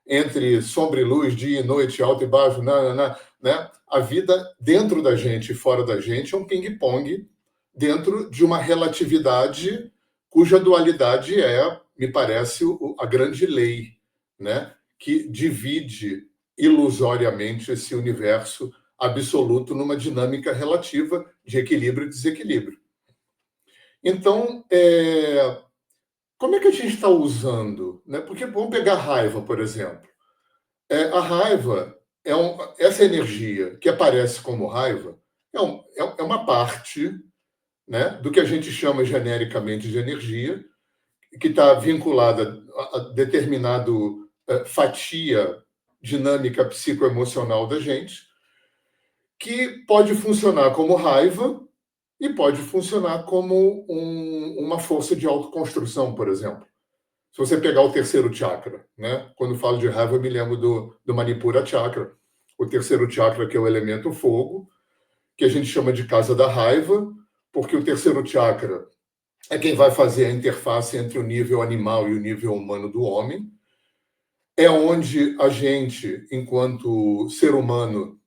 entre sombra e luz, dia e noite, alto e baixo, né? A vida dentro da gente e fora da gente é um ping-pong dentro de uma relatividade cuja dualidade me parece, a grande lei, né? Que divide ilusoriamente esse universo absoluto numa dinâmica relativa de equilíbrio e desequilíbrio. Então, como é que a gente está usando? Né? Porque vamos pegar a raiva, por exemplo. A raiva, essa energia que aparece como raiva, é uma parte, né, do que a gente chama genericamente de energia, que está vinculada a determinado fatia dinâmica psicoemocional da gente, que pode funcionar como raiva e pode funcionar como uma força de autoconstrução, por exemplo. Se você pegar o terceiro chakra, né? Quando falo de raiva, eu me lembro do Manipura Chakra, o terceiro chakra, que é o elemento fogo, que a gente chama de casa da raiva, porque o terceiro chakra é quem vai fazer a interface entre o nível animal e o nível humano do homem. É onde a gente, enquanto ser humano,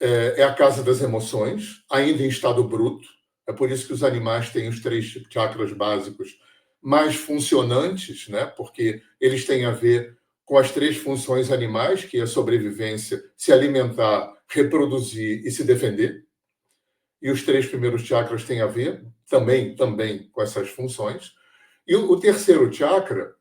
é a casa das emoções, ainda em estado bruto. É por isso que os animais têm os 3 chakras básicos mais funcionantes, né? Porque eles têm a ver com as 3 funções animais, que é a sobrevivência, se alimentar, reproduzir e se defender. E os 3 primeiros chakras têm a ver também com essas funções. E o terceiro chakra,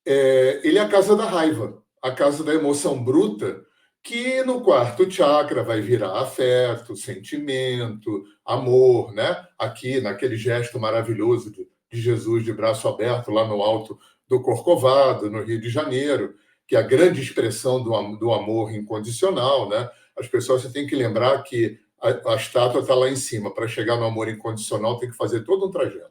ele é a casa da raiva, a casa da emoção bruta, que no quarto chakra vai virar afeto, sentimento, amor, né? Aqui, naquele gesto maravilhoso de Jesus de braço aberto, lá no alto do Corcovado, no Rio de Janeiro, que é a grande expressão do amor incondicional, né? As pessoas, você tem que lembrar que a estátua está lá em cima. Para chegar no amor incondicional, tem que fazer todo um trajeto.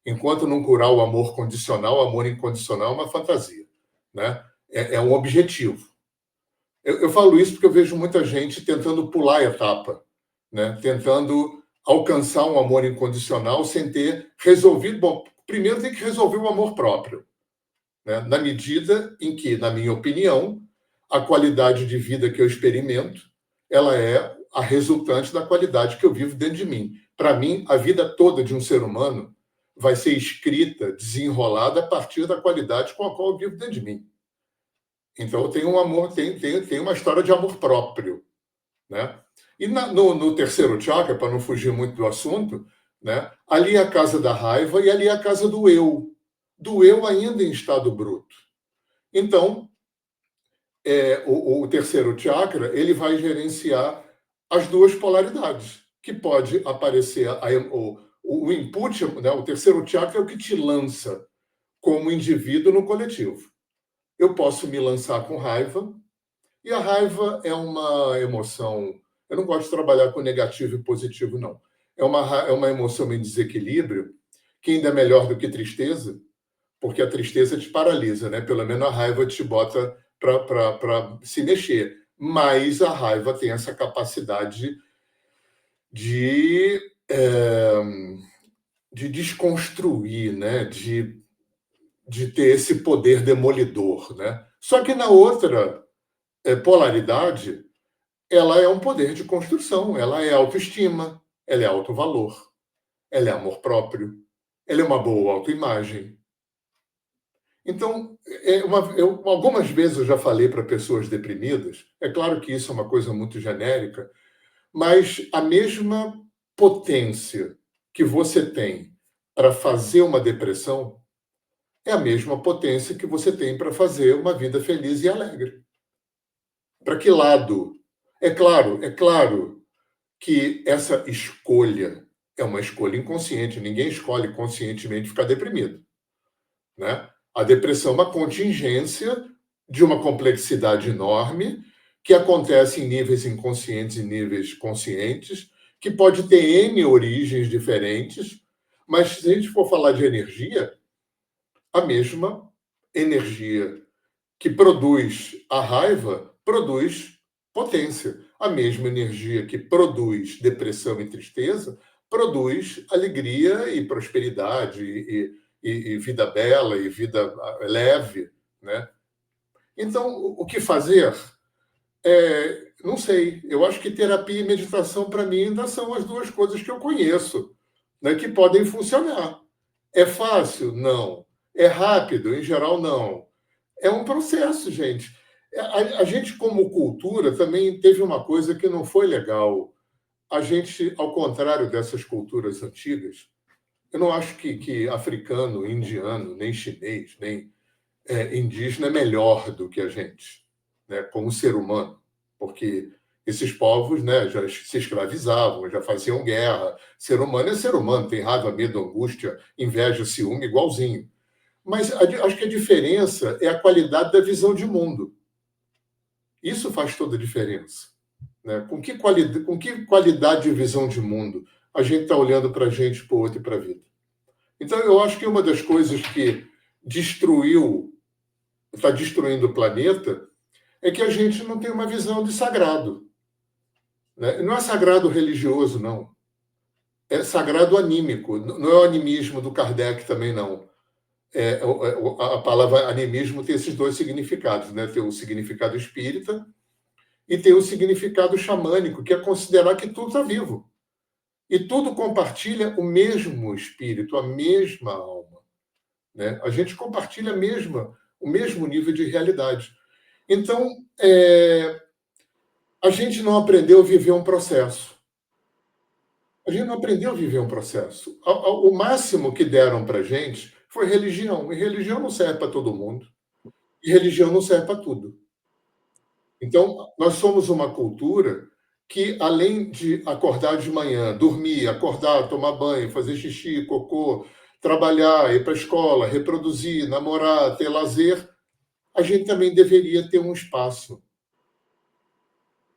Enquanto não curar o amor condicional, o amor incondicional é uma fantasia, né? É um objetivo. Eu falo isso porque eu vejo muita gente tentando pular a etapa, né? Tentando alcançar um amor incondicional sem ter resolvido... Bom, primeiro tem que resolver o amor próprio, né? Na medida em que, na minha opinião, a qualidade de vida que eu experimento, ela é a resultante da qualidade que eu vivo dentro de mim. Para mim, a vida toda de um ser humano vai ser escrita, desenrolada a partir da qualidade com a qual eu vivo dentro de mim. Então, eu tenho um amor, tenho uma história de amor próprio, né? E no terceiro chakra, para não fugir muito do assunto, né? Ali é a casa da raiva e ali é a casa do eu ainda em estado bruto. Então, o terceiro chakra, ele vai gerenciar as 2 polaridades, que pode aparecer o input, né? O terceiro chakra é o que te lança como indivíduo no coletivo. Eu posso me lançar com raiva, e a raiva é uma emoção... Eu não gosto de trabalhar com negativo e positivo, não. É uma emoção em desequilíbrio, que ainda é melhor do que tristeza, porque a tristeza te paralisa, né? Pelo menos a raiva te bota para se mexer. Mas a raiva tem essa capacidade de desconstruir, né? De ter esse poder demolidor, né? Só que na outra polaridade, ela é um poder de construção, ela é autoestima, ela é autovalor, ela é amor próprio, ela é uma boa autoimagem. Então, algumas vezes eu já falei para pessoas deprimidas, é claro que isso é uma coisa muito genérica, mas a mesma potência que você tem para fazer uma depressão é a mesma potência que você tem para fazer uma vida feliz e alegre. Para que lado? É claro que essa escolha é uma escolha inconsciente. Ninguém escolhe conscientemente ficar deprimido, né? A depressão é uma contingência de uma complexidade enorme que acontece em níveis inconscientes e níveis conscientes, que pode ter N origens diferentes, mas se a gente for falar de energia, a mesma energia que produz a raiva produz potência. A mesma energia que produz depressão e tristeza produz alegria e prosperidade e vida bela e vida leve, né? Então, o que fazer? Não sei. Eu acho que terapia e meditação, para mim, ainda são as duas coisas que eu conheço, né, que podem funcionar. É fácil? Não. É rápido? Em geral, não. É um processo, gente. A gente, como cultura, também teve uma coisa que não foi legal. A gente, ao contrário dessas culturas antigas, eu não acho que africano, indiano, nem chinês, nem indígena é melhor do que a gente, né, como ser humano, porque esses povos, né, já se escravizavam, já faziam guerra. Ser humano é ser humano, tem raiva, medo, angústia, inveja, ciúme, igualzinho. Mas acho que a diferença é a qualidade da visão de mundo. Isso faz toda a diferença, né? Com que qualidade de visão de mundo a gente está olhando para a gente, para o outro e para a vida? Então, eu acho que uma das coisas que está destruindo o planeta é que a gente não tem uma visão de sagrado, né? Não é sagrado religioso, não. É sagrado anímico. Não é o animismo do Kardec também, não. A palavra animismo tem esses dois significados, né? Tem o significado espírita e tem o significado xamânico, que é considerar que tudo está vivo. E tudo compartilha o mesmo espírito, a mesma alma, né? A gente compartilha o mesmo nível de realidade. Então, a gente não aprendeu a viver um processo. A gente não aprendeu a viver um processo. O máximo que deram para a gente foi religião. E religião não serve para todo mundo. E religião não serve para tudo. Então, nós somos uma cultura que, além de acordar de manhã, dormir, acordar, tomar banho, fazer xixi, cocô, trabalhar, ir para a escola, reproduzir, namorar, ter lazer, a gente também deveria ter um espaço,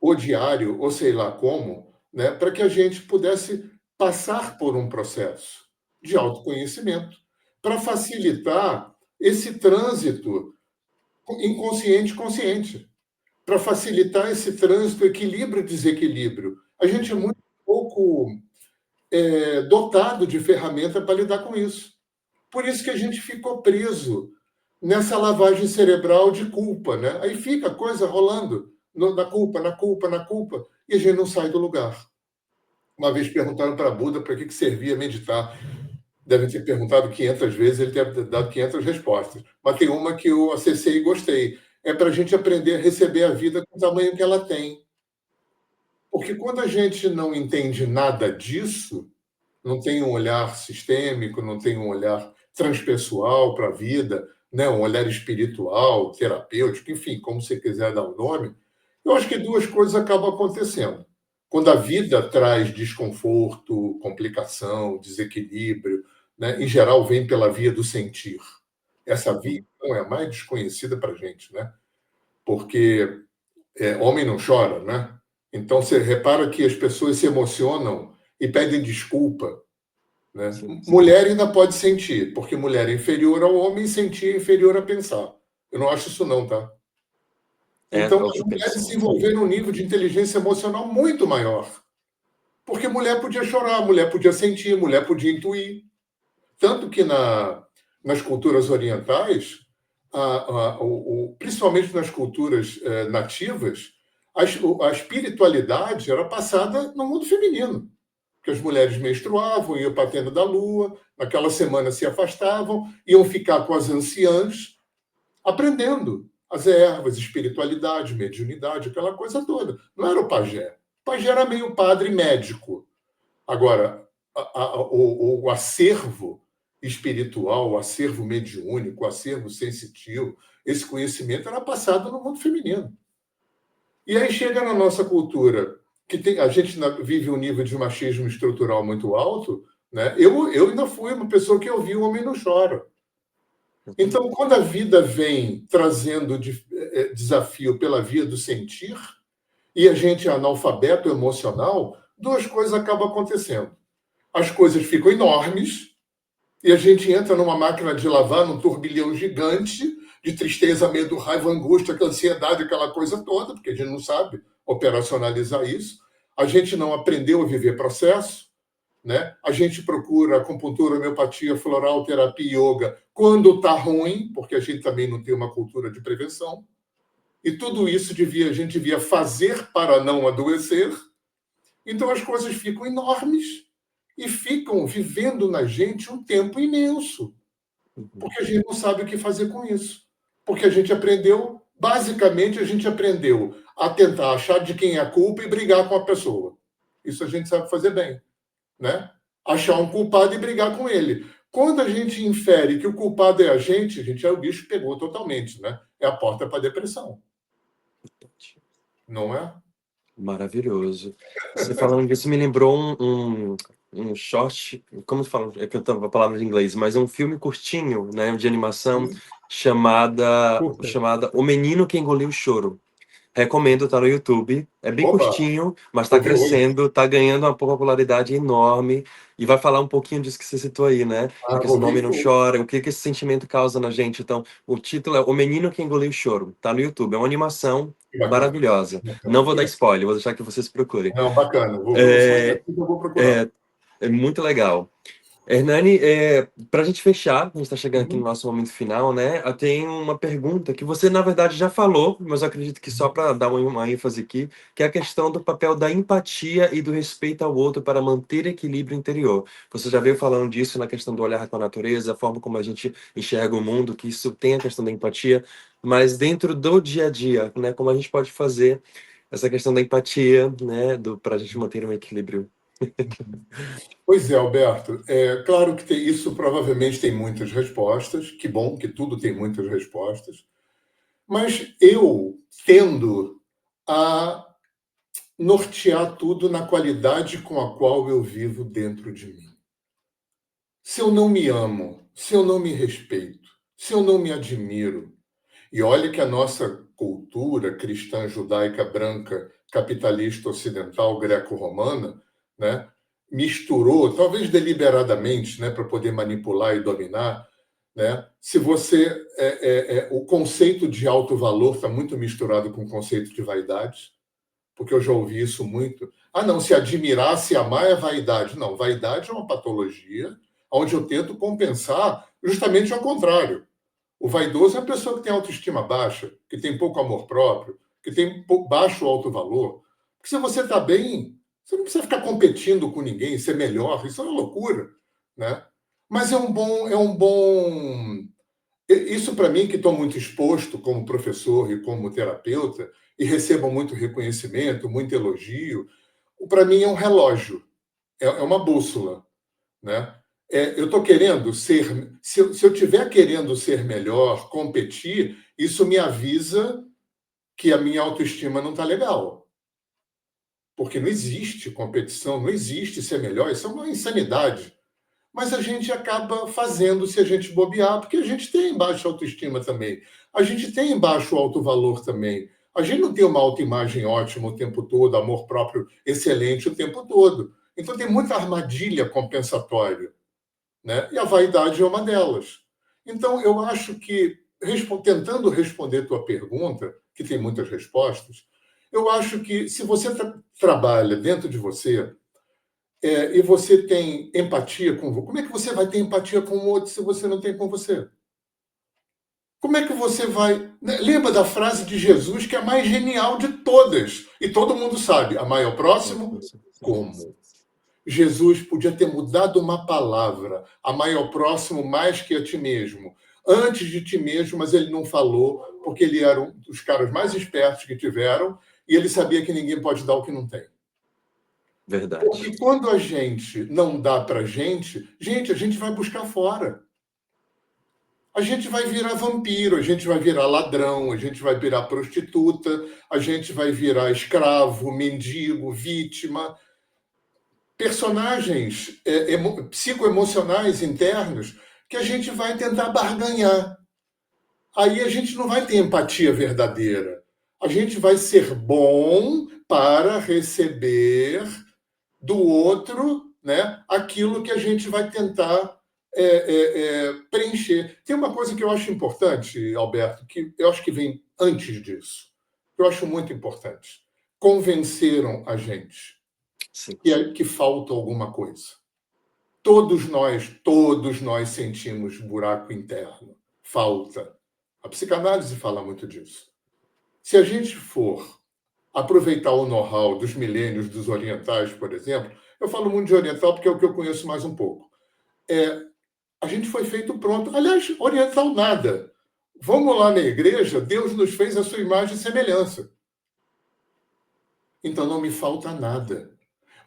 ou diário, ou sei lá como, né, para que a gente pudesse passar por um processo de autoconhecimento, para facilitar esse trânsito inconsciente-consciente, para facilitar esse trânsito equilíbrio e desequilíbrio. A gente é muito pouco dotado de ferramenta para lidar com isso. Por isso que a gente ficou preso nessa lavagem cerebral de culpa, né? Aí fica a coisa rolando na culpa, e a gente não sai do lugar. Uma vez perguntaram para Buda para que servia meditar. Devem ter perguntado 500 vezes, ele deve ter dado 500 respostas. Mas tem uma que eu acessei e gostei. É para a gente aprender a receber a vida com o tamanho que ela tem. Porque quando a gente não entende nada disso, não tem um olhar sistêmico, não tem um olhar transpessoal para a vida, né? Um olhar espiritual, terapêutico, enfim, como você quiser dar o nome, eu acho que duas coisas acabam acontecendo. Quando a vida traz desconforto, complicação, desequilíbrio, né? Em geral vem pela via do sentir. Essa via não é a mais desconhecida para a gente, né? Porque homem não chora, né? Então você repara que as pessoas se emocionam e pedem desculpa, né? Sim. Mulher ainda pode sentir, porque mulher é inferior ao homem e sentir é inferior a pensar. Eu não acho isso não, tá? Então, as mulheres desenvolveram um nível de inteligência emocional muito maior. Porque mulher podia chorar, mulher podia sentir, mulher podia intuir. Tanto que nas culturas orientais, principalmente nas culturas nativas, a espiritualidade era passada no mundo feminino. Porque as mulheres menstruavam, iam para a tenda da lua, naquela semana se afastavam, iam ficar com as anciãs, aprendendo as ervas, espiritualidade, mediunidade, aquela coisa toda. Não era o pajé. O pajé era meio padre médico. Agora, o acervo espiritual, o acervo mediúnico, o acervo sensitivo, esse conhecimento era passado no mundo feminino. E aí chega na nossa cultura, que a gente vive um nível de machismo estrutural muito alto, né? Eu ainda fui uma pessoa que ouvi o homem não chora. Então, quando a vida vem trazendo desafio pela via do sentir, e a gente é analfabeto emocional, duas coisas acabam acontecendo. As coisas ficam enormes, e a gente entra numa máquina de lavar, num turbilhão gigante, de tristeza, medo, raiva, angústia, ansiedade, aquela coisa toda, porque a gente não sabe operacionalizar isso. A gente não aprendeu a viver processo, né? A gente procura acupuntura, homeopatia, floral, terapia, yoga quando está ruim, porque a gente também não tem uma cultura de prevenção. E tudo isso a gente devia fazer para não adoecer. Então as coisas ficam enormes e ficam vivendo na gente um tempo imenso, porque a gente não sabe o que fazer com isso. Porque a gente aprendeu, basicamente, a gente aprendeu a tentar achar de quem é a culpa e brigar com a pessoa. Isso a gente sabe fazer bem, né? Achar um culpado e brigar com ele. Quando a gente infere que o culpado é a gente o bicho pegou totalmente, né? É a porta para a depressão. Não é? Maravilhoso. Você falando disso me lembrou um short, como se fala? É que eu tô a palavra em inglês, mas é um filme curtinho, né, de animação chamada O Menino que Engoliu o Choro. Recomendo, tá no YouTube. É bem Opa! curtinho, mas tá Vou ver hoje. crescendo, tá ganhando uma popularidade enorme e vai falar um pouquinho disso que você citou aí, né? Porque vou esse nome ver não hoje. chora, o que esse sentimento causa na gente. Então, o título é O Menino que Engoliu o Choro. Tá no YouTube. É uma animação maravilhosa. Não vou dar spoiler, vou deixar que vocês procurem. Não, bacana. Eu vou procurar. É muito legal. Hernani, para a gente fechar, a gente está chegando aqui no nosso momento final, né? Eu tenho uma pergunta que você, na verdade, já falou, mas eu acredito que só para dar uma ênfase aqui, que é a questão do papel da empatia e do respeito ao outro para manter equilíbrio interior. Você já veio falando disso na questão do olhar com a natureza, a forma como a gente enxerga o mundo, que isso tem a questão da empatia, mas dentro do dia a dia, né? Como a gente pode fazer essa questão da empatia, né? Para a gente manter um equilíbrio. Pois é, Alberto. Claro que isso provavelmente tem muitas respostas. Que bom que tudo tem muitas respostas. Mas eu tendo a nortear tudo na qualidade com a qual eu vivo dentro de mim. Se eu não me amo, se eu não me respeito, se eu não me admiro, e olha que a nossa cultura cristã, judaica, branca, capitalista, ocidental, greco-romana, né, misturou, talvez deliberadamente, né, para poder manipular e dominar, né? Se você o conceito de alto valor está muito misturado com o conceito de vaidade, porque eu já ouvi isso muito. Não, se admirar, se amar é vaidade. Não, vaidade é uma patologia onde eu tento compensar justamente ao contrário. O vaidoso é a pessoa que tem autoestima baixa, que tem pouco amor próprio, que tem baixo autovalor. Porque se você está bem, você não precisa ficar competindo com ninguém, ser melhor. Isso é uma loucura, né? Mas é um bom. Isso, para mim, que estou muito exposto como professor e como terapeuta, e recebo muito reconhecimento, muito elogio, para mim é um relógio, é uma bússola, né? Eu estou querendo ser... Se eu estiver querendo ser melhor, competir, isso me avisa que a minha autoestima não está legal. Porque não existe competição, não existe ser melhor, isso é uma insanidade. Mas a gente acaba fazendo se a gente bobear, porque a gente tem baixa autoestima também. A gente tem baixo autovalor também. A gente não tem uma autoimagem ótima o tempo todo, amor próprio excelente o tempo todo. Então tem muita armadilha compensatória, né? E a vaidade é uma delas. Então eu acho que, tentando responder tua pergunta, que tem muitas respostas, eu acho que se você trabalha dentro de você, e você tem empatia com você. Como é que você vai ter empatia com o outro se você não tem com você? Como é que você vai... Lembra da frase de Jesus, que é a mais genial de todas. E todo mundo sabe. Amar ao próximo, como? Jesus podia ter mudado uma palavra. Amar ao próximo mais que a ti mesmo. Antes de ti mesmo, mas ele não falou, porque ele era um dos caras mais espertos que tiveram, e ele sabia que ninguém pode dar o que não tem. Verdade. Porque quando a gente não dá para a gente vai buscar fora. A gente vai virar vampiro, a gente vai virar ladrão, a gente vai virar prostituta, a gente vai virar escravo, mendigo, vítima. Personagens psicoemocionais internos que a gente vai tentar barganhar. Aí a gente não vai ter empatia verdadeira. A gente vai ser bom para receber do outro, né, aquilo que a gente vai tentar preencher. Tem uma coisa que eu acho importante, Alberto, que eu acho que vem antes disso. Eu acho muito importante. convenceram a gente Sim. que falta alguma coisa. Todos nós sentimos buraco interno, falta. A psicanálise fala muito disso. Se a gente for aproveitar o know-how dos milênios dos orientais, por exemplo, eu falo muito de oriental porque é o que eu conheço mais um pouco. A gente foi feito pronto. Aliás, oriental nada. Vamos lá na igreja, Deus nos fez a sua imagem e semelhança. Então não me falta nada.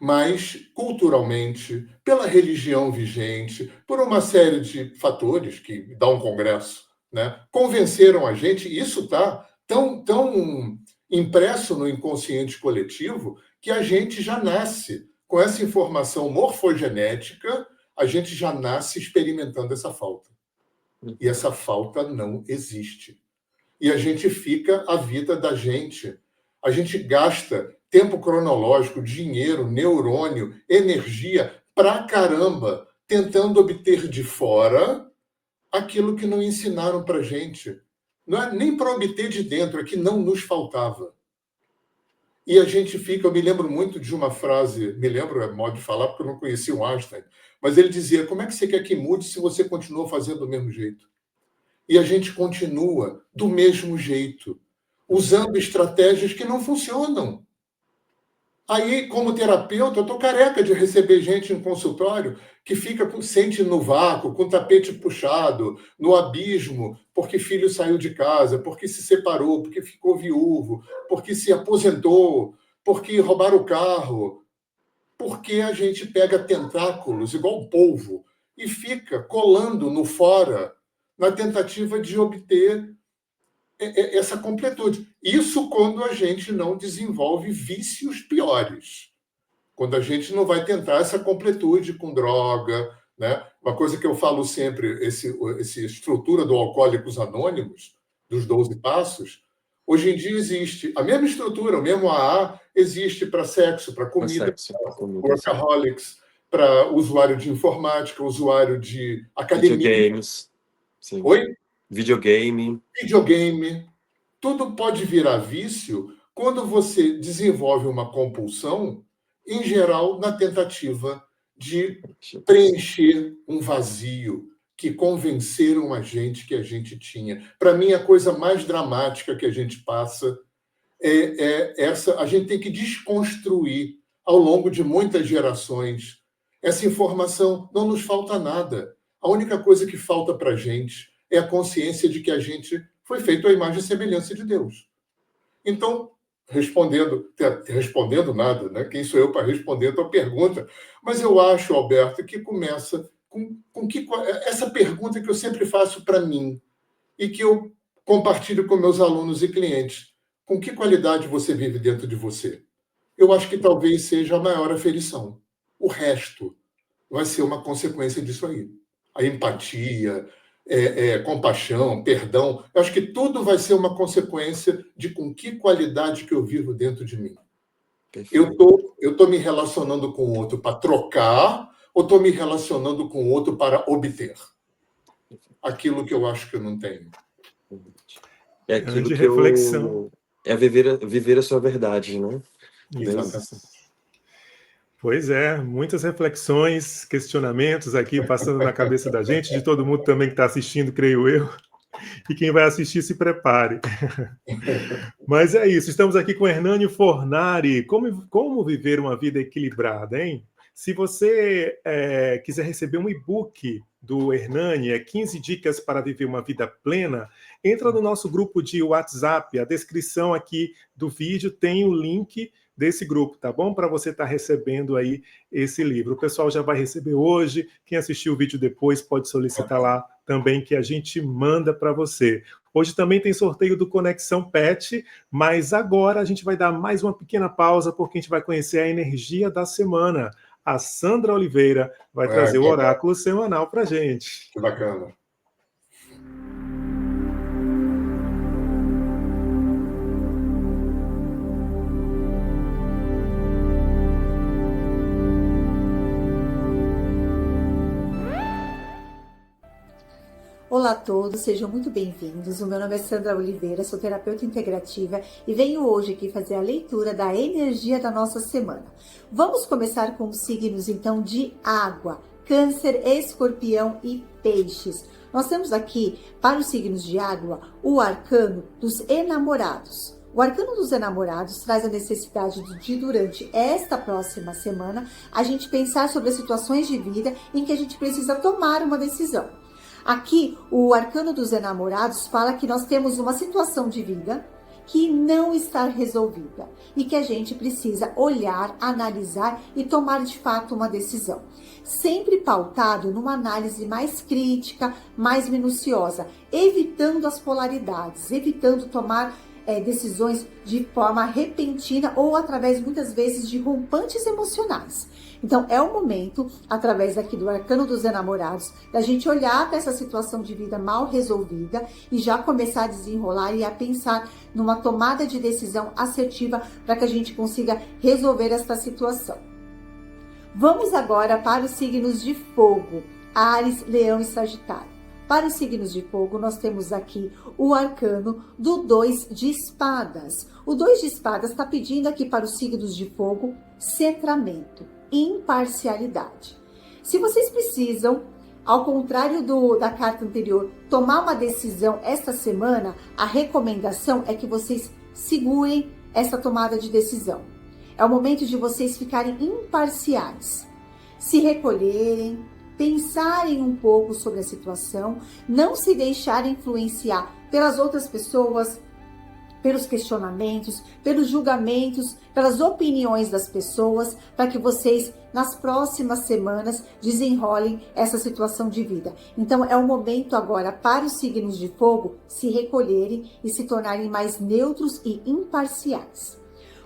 Mas, culturalmente, pela religião vigente, por uma série de fatores que dá um congresso, né, convenceram a gente, e isso está tão impresso no inconsciente coletivo, que a gente já nasce com essa informação morfogenética, a gente já nasce experimentando essa falta. E essa falta não existe. E a gente fica a vida da gente. A gente gasta tempo cronológico, dinheiro, neurônio, energia pra caramba, tentando obter de fora aquilo que não ensinaram pra gente. Não é nem para obter de dentro, é que não nos faltava. E a gente fica... Eu me lembro muito de uma frase, é modo de falar, porque eu não conhecia o Einstein, mas ele dizia: como é que você quer que mude se você continua fazendo do mesmo jeito? E a gente continua do mesmo jeito, usando estratégias que não funcionam. Aí, como terapeuta, eu estou careca de receber gente em consultório que sente no vácuo, com o tapete puxado, no abismo, porque filho saiu de casa, porque se separou, porque ficou viúvo, porque se aposentou, porque roubaram o carro. Porque a gente pega tentáculos, igual polvo, e fica colando no fora, na tentativa de obter essa completude. Isso quando a gente não desenvolve vícios piores. Quando a gente não vai tentar essa completude com droga, né? Uma coisa que eu falo sempre, essa estrutura do Alcoólicos Anônimos, dos 12 passos, hoje em dia existe. A mesma estrutura, o mesmo AA, existe para sexo, para comida, para workaholics, para usuário de informática, usuário de academia. Videogames. Sim. Oi? Videogame. Tudo pode virar vício quando você desenvolve uma compulsão, em geral, na tentativa de preencher um vazio que convenceram a gente que a gente tinha. Para mim, a coisa mais dramática que a gente passa é essa. A gente tem que desconstruir, ao longo de muitas gerações, essa informação. Não nos falta nada. A única coisa que falta para a gente é a consciência de que a gente foi feito à imagem e semelhança de Deus. Então, respondendo nada, né? Quem sou eu para responder a tua pergunta? Mas eu acho, Alberto, que começa com essa pergunta que eu sempre faço para mim e que eu compartilho com meus alunos e clientes. Com que qualidade você vive dentro de você? Eu acho que talvez seja a maior aferição. O resto vai ser uma consequência disso aí. A empatia, compaixão, perdão. Eu acho que tudo vai ser uma consequência de com que qualidade que eu vivo dentro de mim. Eu tô me relacionando com o outro para trocar ou estou me relacionando com o outro para obter aquilo que eu acho que eu não tenho? É aquilo que reflexão. É viver a sua verdade, né? Exatamente. Pois é, muitas reflexões, questionamentos aqui passando na cabeça da gente, de todo mundo também que está assistindo, creio eu. E quem vai assistir, se prepare. Mas é isso, estamos aqui com Hernânio Fornari. Como viver uma vida equilibrada, hein? Se você quiser receber um e-book do Hernani, 15 dicas para viver uma vida plena, entra no nosso grupo de WhatsApp. A descrição aqui do vídeo tem o link desse grupo, tá bom? Para você estar recebendo aí esse livro. O pessoal já vai receber hoje. Quem assistiu o vídeo depois pode solicitar lá também, que a gente manda para você. Hoje também tem sorteio do Conexão Pet, mas agora a gente vai dar mais uma pequena pausa, porque a gente vai conhecer a energia da semana. A Sandra Oliveira vai trazer o oráculo semanal para a gente. Que bacana. Olá a todos, sejam muito bem-vindos. O meu nome é Sandra Oliveira, sou terapeuta integrativa e venho hoje aqui fazer a leitura da energia da nossa semana. Vamos começar com os signos então de água, Câncer, Escorpião e Peixes. Nós temos aqui, para os signos de água, o arcano dos enamorados. O arcano dos enamorados traz a necessidade de, durante esta próxima semana, a gente pensar sobre as situações de vida em que a gente precisa tomar uma decisão. Aqui, o arcano dos enamorados fala que nós temos uma situação de vida que não está resolvida e que a gente precisa olhar, analisar e tomar de fato uma decisão. Sempre pautado numa análise mais crítica, mais minuciosa, evitando as polaridades, evitando tomar decisões de forma repentina ou através, muitas vezes, de rompantes emocionais. Então, é o momento, através aqui do arcano dos enamorados, da gente olhar para essa situação de vida mal resolvida e já começar a desenrolar e a pensar numa tomada de decisão assertiva para que a gente consiga resolver esta situação. Vamos agora para os signos de fogo, Áries, Leão e Sagitário. Para os signos de fogo, nós temos aqui o arcano do 2 de espadas. O 2 de espadas está pedindo aqui para os signos de fogo centramento, imparcialidade. Se vocês precisam, ao contrário da carta anterior, tomar uma decisão esta semana, a recomendação é que vocês segurem essa tomada de decisão. É o momento de vocês ficarem imparciais, se recolherem, pensarem um pouco sobre a situação, não se deixarem influenciar pelas outras pessoas, pelos questionamentos, pelos julgamentos, pelas opiniões das pessoas, para que vocês, nas próximas semanas, desenrolem essa situação de vida. Então, é o momento agora para os signos de fogo se recolherem e se tornarem mais neutros e imparciais.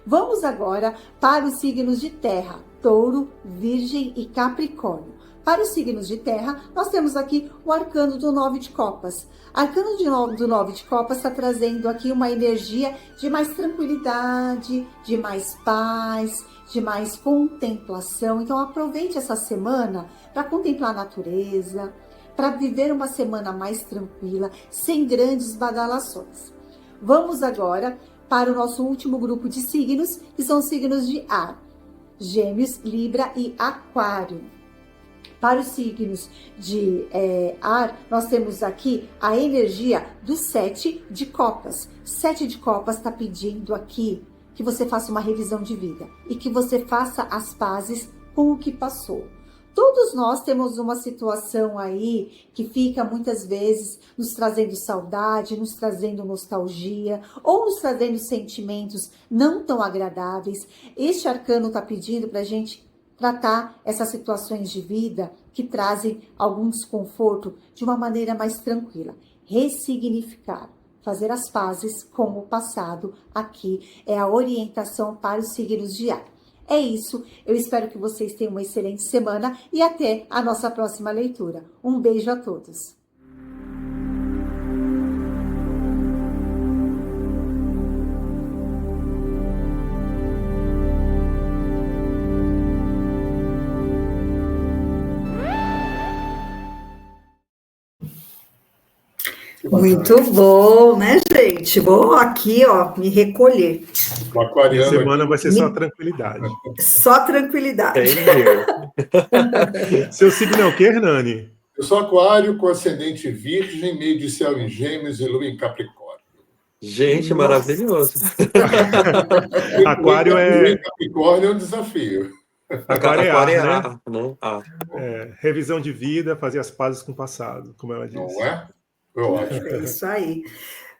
Vamos agora para os signos de terra, Touro, Virgem e Capricórnio. Para os signos de terra, nós temos aqui o arcano do 9 de copas. Arcano do 9 de copas está trazendo aqui uma energia de mais tranquilidade, de mais paz, de mais contemplação. Então, aproveite essa semana para contemplar a natureza, para viver uma semana mais tranquila, sem grandes badalações. Vamos agora para o nosso último grupo de signos, que são os signos de ar, Gêmeos, Libra e Aquário. Para os signos de ar, nós temos aqui a energia do 7 de copas. 7 de copas está pedindo aqui que você faça uma revisão de vida e que você faça as pazes com o que passou. Todos nós temos uma situação aí que fica muitas vezes nos trazendo saudade, nos trazendo nostalgia ou nos trazendo sentimentos não tão agradáveis. Este arcano está pedindo para a gente tratar essas situações de vida que trazem algum desconforto de uma maneira mais tranquila. Ressignificar, fazer as pazes com o passado, aqui é a orientação para os signos de ar. É isso, eu espero que vocês tenham uma excelente semana e até a nossa próxima leitura. Um beijo a todos. Muito bom, né, gente? Vou aqui, ó, me recolher. O aquariano Essa semana aqui. vai ser só tranquilidade. Só tranquilidade. Seu signo é o quê, Hernani? Eu sou aquário com ascendente virgem, meio de céu em gêmeos e lua em Capricórnio. Gente, maravilhoso. Aquário Lua em é... Capricórnio é um desafio. Aquário é ar, né? Né? Ah. É, revisão de vida, fazer as pazes com o passado, como ela disse. Não é? Eu acho. É isso aí.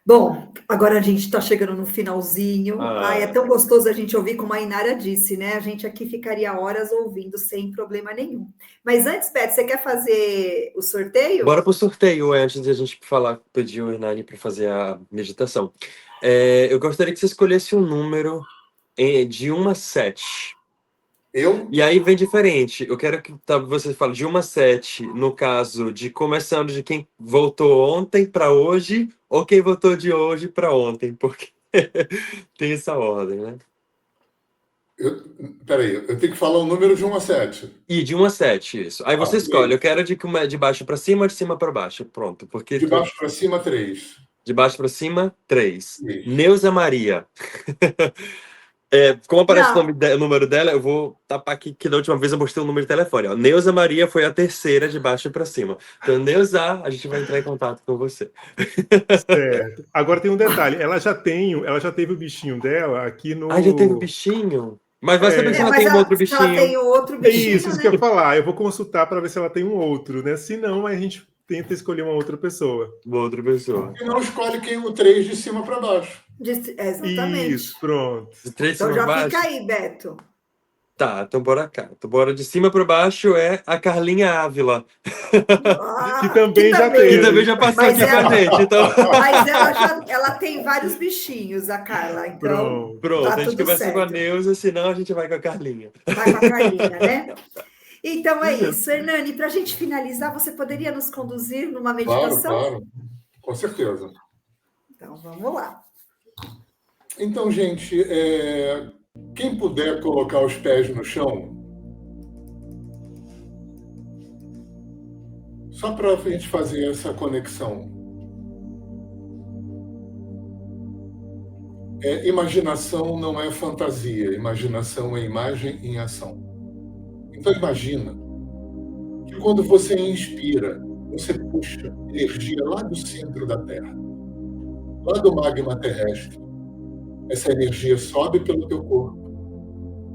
Bom, agora a gente está chegando no finalzinho. Ai, é tão gostoso a gente ouvir, como a Inara disse, né? A gente aqui ficaria horas ouvindo sem problema nenhum. Mas antes, Beto, você quer fazer o sorteio? Bora pro sorteio, antes de a gente pedir o Hernani para fazer a meditação. Eu gostaria que você escolhesse um número de 1 a 7. Eu? E aí vem diferente. Eu quero que você fale de 1 a 7, no caso de começando de quem voltou ontem para hoje, ou quem voltou de hoje para ontem, porque tem essa ordem, né? Peraí, eu tenho que falar um número de 1 a 7. E de 1 a 7, isso. Aí você escolhe, eu quero de baixo para cima ou de cima para baixo. Pronto, porque De baixo para cima, 3. de baixo para cima, 3. Isso. Neuza Maria. Como aparece o número dela, eu vou tapar aqui, que da última vez eu mostrei o número de telefone. Ó. Neuza Maria foi a terceira de baixo para cima. Então, Neuza, a gente vai entrar em contato com você. Certo. Agora tem um detalhe, ela já teve o bichinho dela aqui no... Ah, já teve o bichinho? Mas vai saber se ela tem um outro bichinho. Ela tem um outro bichinho, Isso que eu ia falar. Eu vou consultar para ver se ela tem um outro, né? Se não, a gente tenta escolher uma outra pessoa. Uma outra pessoa. E não escolhe quem o 3 de cima para baixo. Exatamente. Isso, pronto. De 3 Então cima já baixo? fica aí, Beto. Tá, então bora cá. Então bora de cima para baixo é a Carlinha Ávila. Que também já teve. Que também já passou aqui com a gente. Então... Mas ela tem vários bichinhos, a Carla. Então, Pronto, tá a gente tudo começa certo. com a Neuza, senão a gente vai com a Carlinha. Vai com a Carlinha, né? Então é isso. Hernani, para a gente finalizar, você poderia nos conduzir numa meditação? Claro, com certeza. Então, vamos lá. Então, gente, quem puder colocar os pés no chão, só para a gente fazer essa conexão. Imaginação não é fantasia, imaginação é imagem em ação. Então imagina que quando você inspira, você puxa energia lá do centro da Terra, lá do magma terrestre. Essa energia sobe pelo teu corpo.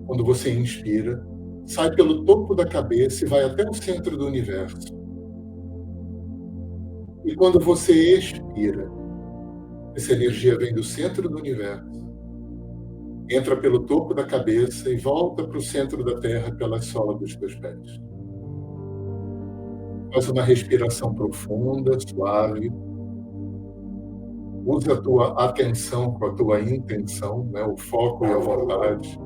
Quando você inspira, sai pelo topo da cabeça e vai até o centro do universo. E quando você expira, essa energia vem do centro do universo, entra pelo topo da cabeça e volta para o centro da Terra pela sola dos teus pés. Faz uma respiração profunda, suave. Usa a tua atenção com a tua intenção, né? O foco e a vontade.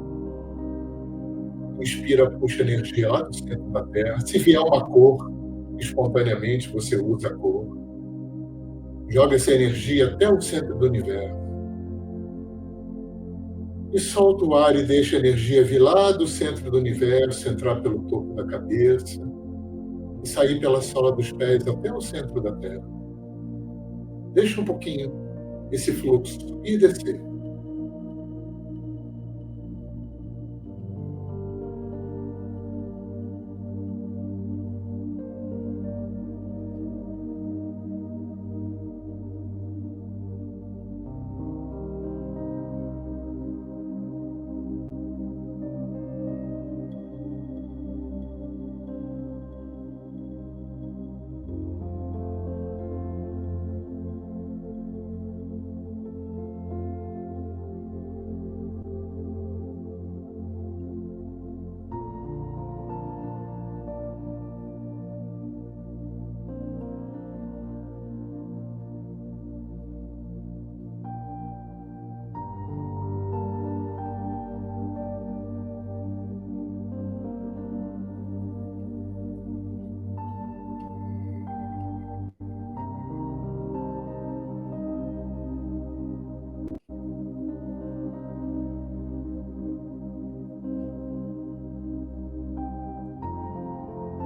Inspira, puxa energia lá do centro da Terra. Se vier uma cor, espontaneamente você usa a cor. Joga essa energia até o centro do universo. E solta o ar e deixa a energia vir lá do centro do universo, entrar pelo topo da cabeça e sair pela sola dos pés até o centro da Terra. Deixa um pouquinho esse fluxo subir e descer.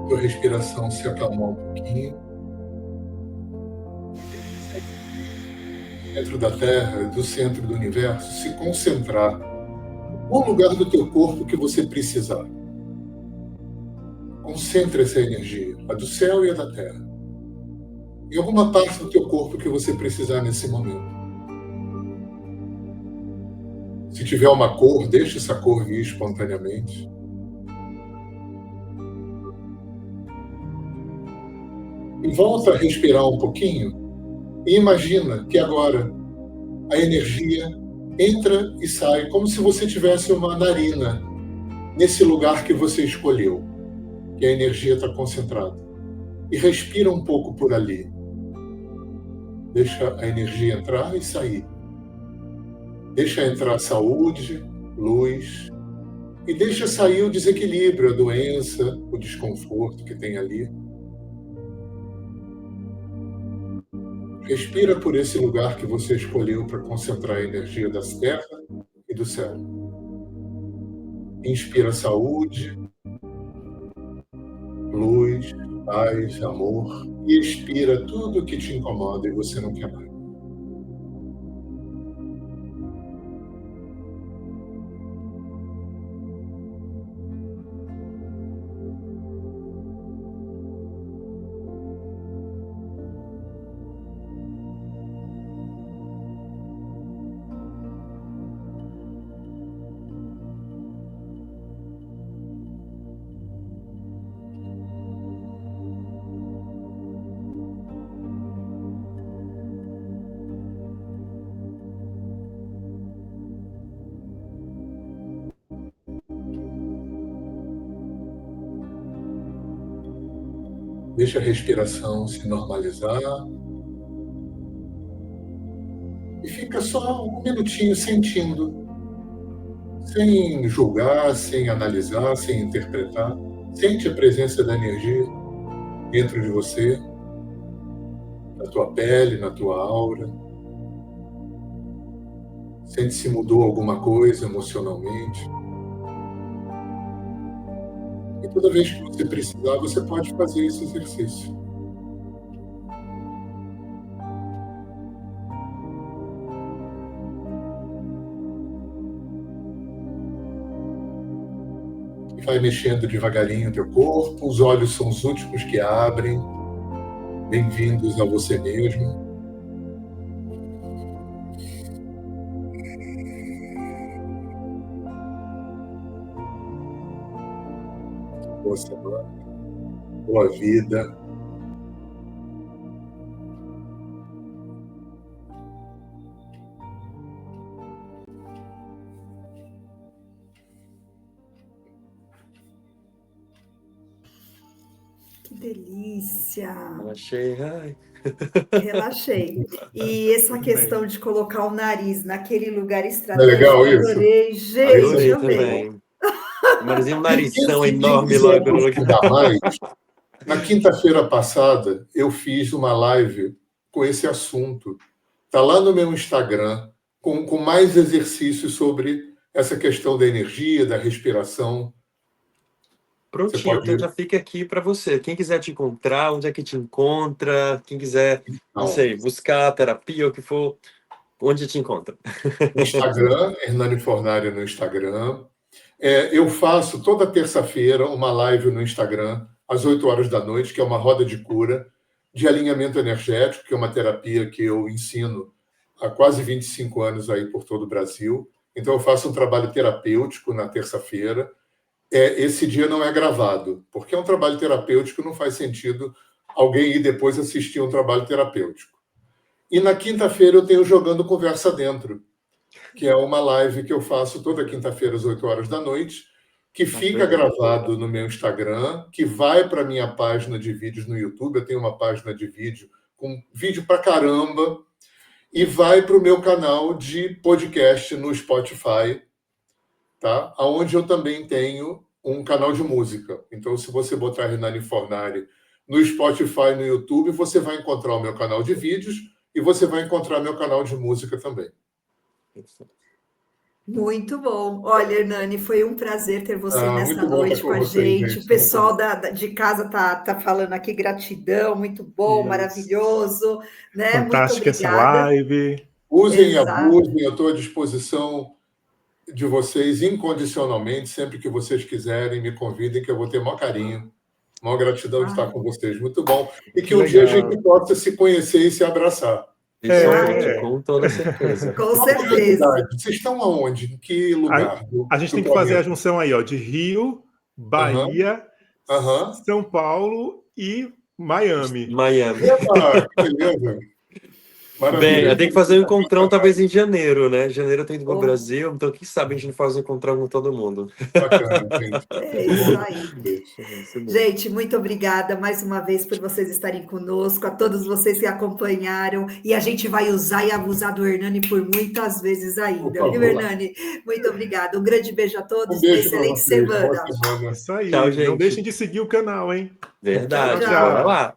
Tua respiração se acalmar um pouquinho. Dentro da Terra, do centro do universo, se concentrar no lugar do teu corpo que você precisar. Concentre essa energia, a do céu e a da Terra, em alguma parte do teu corpo que você precisar nesse momento. Se tiver uma cor, deixe essa cor vir espontaneamente. E volta a respirar um pouquinho e imagina que agora a energia entra e sai como se você tivesse uma narina nesse lugar que você escolheu, que a energia está concentrada. E respira um pouco por ali. Deixa a energia entrar e sair. Deixa entrar saúde, luz, e deixa sair o desequilíbrio, a doença, o desconforto que tem ali. Respira por esse lugar que você escolheu para concentrar a energia da terra e do céu. Inspira saúde, luz, paz, amor. E expira tudo que te incomoda e você não quer mais. Deixa a respiração se normalizar. E fica só um minutinho sentindo. Sem julgar, sem analisar, sem interpretar. Sente a presença da energia dentro de você, na tua pele, na tua aura. Sente se mudou alguma coisa emocionalmente. E toda vez que você precisar, você pode fazer esse exercício. E vai mexendo devagarinho o teu corpo, os olhos são os últimos que abrem. Bem-vindos a você mesmo. Boa semana, boa vida. Que delícia! Achei, ai. Relaxei. E essa questão de colocar o nariz naquele lugar Não é estratégico, legal isso? adorei, gente, Adorei amei. também. Mas um E narizão quem enorme quiser logo no lugar. aprofundar mais, na quinta-feira passada eu fiz uma live com esse assunto. Está lá no meu Instagram, com mais exercícios sobre essa questão da energia, da respiração. Prontinho, Você pode- então já fica aqui para você. Quem quiser te encontrar, onde é que te encontra? Quem quiser, não sei, buscar terapia, o que for, onde te encontra? No Instagram, Hernani Fornari no Instagram. Eu faço toda terça-feira uma live no Instagram, às 8 horas da noite, que é uma roda de cura de alinhamento energético, que é uma terapia que eu ensino há quase 25 anos aí por todo o Brasil. Então, eu faço um trabalho terapêutico na terça-feira. Esse dia não é gravado, porque é um trabalho terapêutico, não faz sentido alguém ir depois assistir um trabalho terapêutico. E na quinta-feira eu tenho Jogando Conversa Dentro, que é uma live que eu faço toda quinta-feira às 8 horas da noite, que fica gravado no meu Instagram, que vai para a minha página de vídeos no YouTube. Eu tenho uma página de vídeo com vídeo pra caramba, e vai para o meu canal de podcast no Spotify, tá? Onde eu também tenho um canal de música. Então, se você botar Hernani Fornari no Spotify, no YouTube, você vai encontrar o meu canal de vídeos e você vai encontrar meu canal de música também. Muito bom. Olha, Hernani, foi um prazer ter você nessa muito bom noite estar com com a vocês, gente. gente. O pessoal de casa tá falando aqui, gratidão, muito bom, Isso. maravilhoso, né? Muito Fantástica essa obrigada. live. Usem e Exato. abusem, eu estou à disposição de vocês incondicionalmente, sempre que vocês quiserem, me convidem, que eu vou ter maior carinho, maior gratidão de estar com vocês. Muito bom. E que um dia a Legal. gente possa se conhecer e se abraçar. Isso, com toda certeza. Com Uma certeza. curiosidade, vocês estão aonde? Em que lugar? A gente tem que fazer a junção aí, ó, de Rio, Bahia, Aham. São Paulo e Miami. Miami. Eba, que beleza. Maravilha. Bem, eu tenho que fazer um encontrão talvez em janeiro, né? Janeiro eu tô indo pro Oh. Brasil, então quem sabe a gente não faz um encontrão com todo mundo. Bacana, gente. É isso aí. Gente, muito obrigada mais uma vez por vocês estarem conosco, a todos vocês que acompanharam, e a gente vai usar e abusar do Hernani por muitas vezes ainda, Por viu, favor. Hernani? Muito obrigada. Um grande beijo a todos, Um beijo uma para excelente vocês. semana. Boa semana. Isso aí. Tchau, gente. Não deixem de seguir o canal, hein? Verdade, Tchau, tchau. bora lá.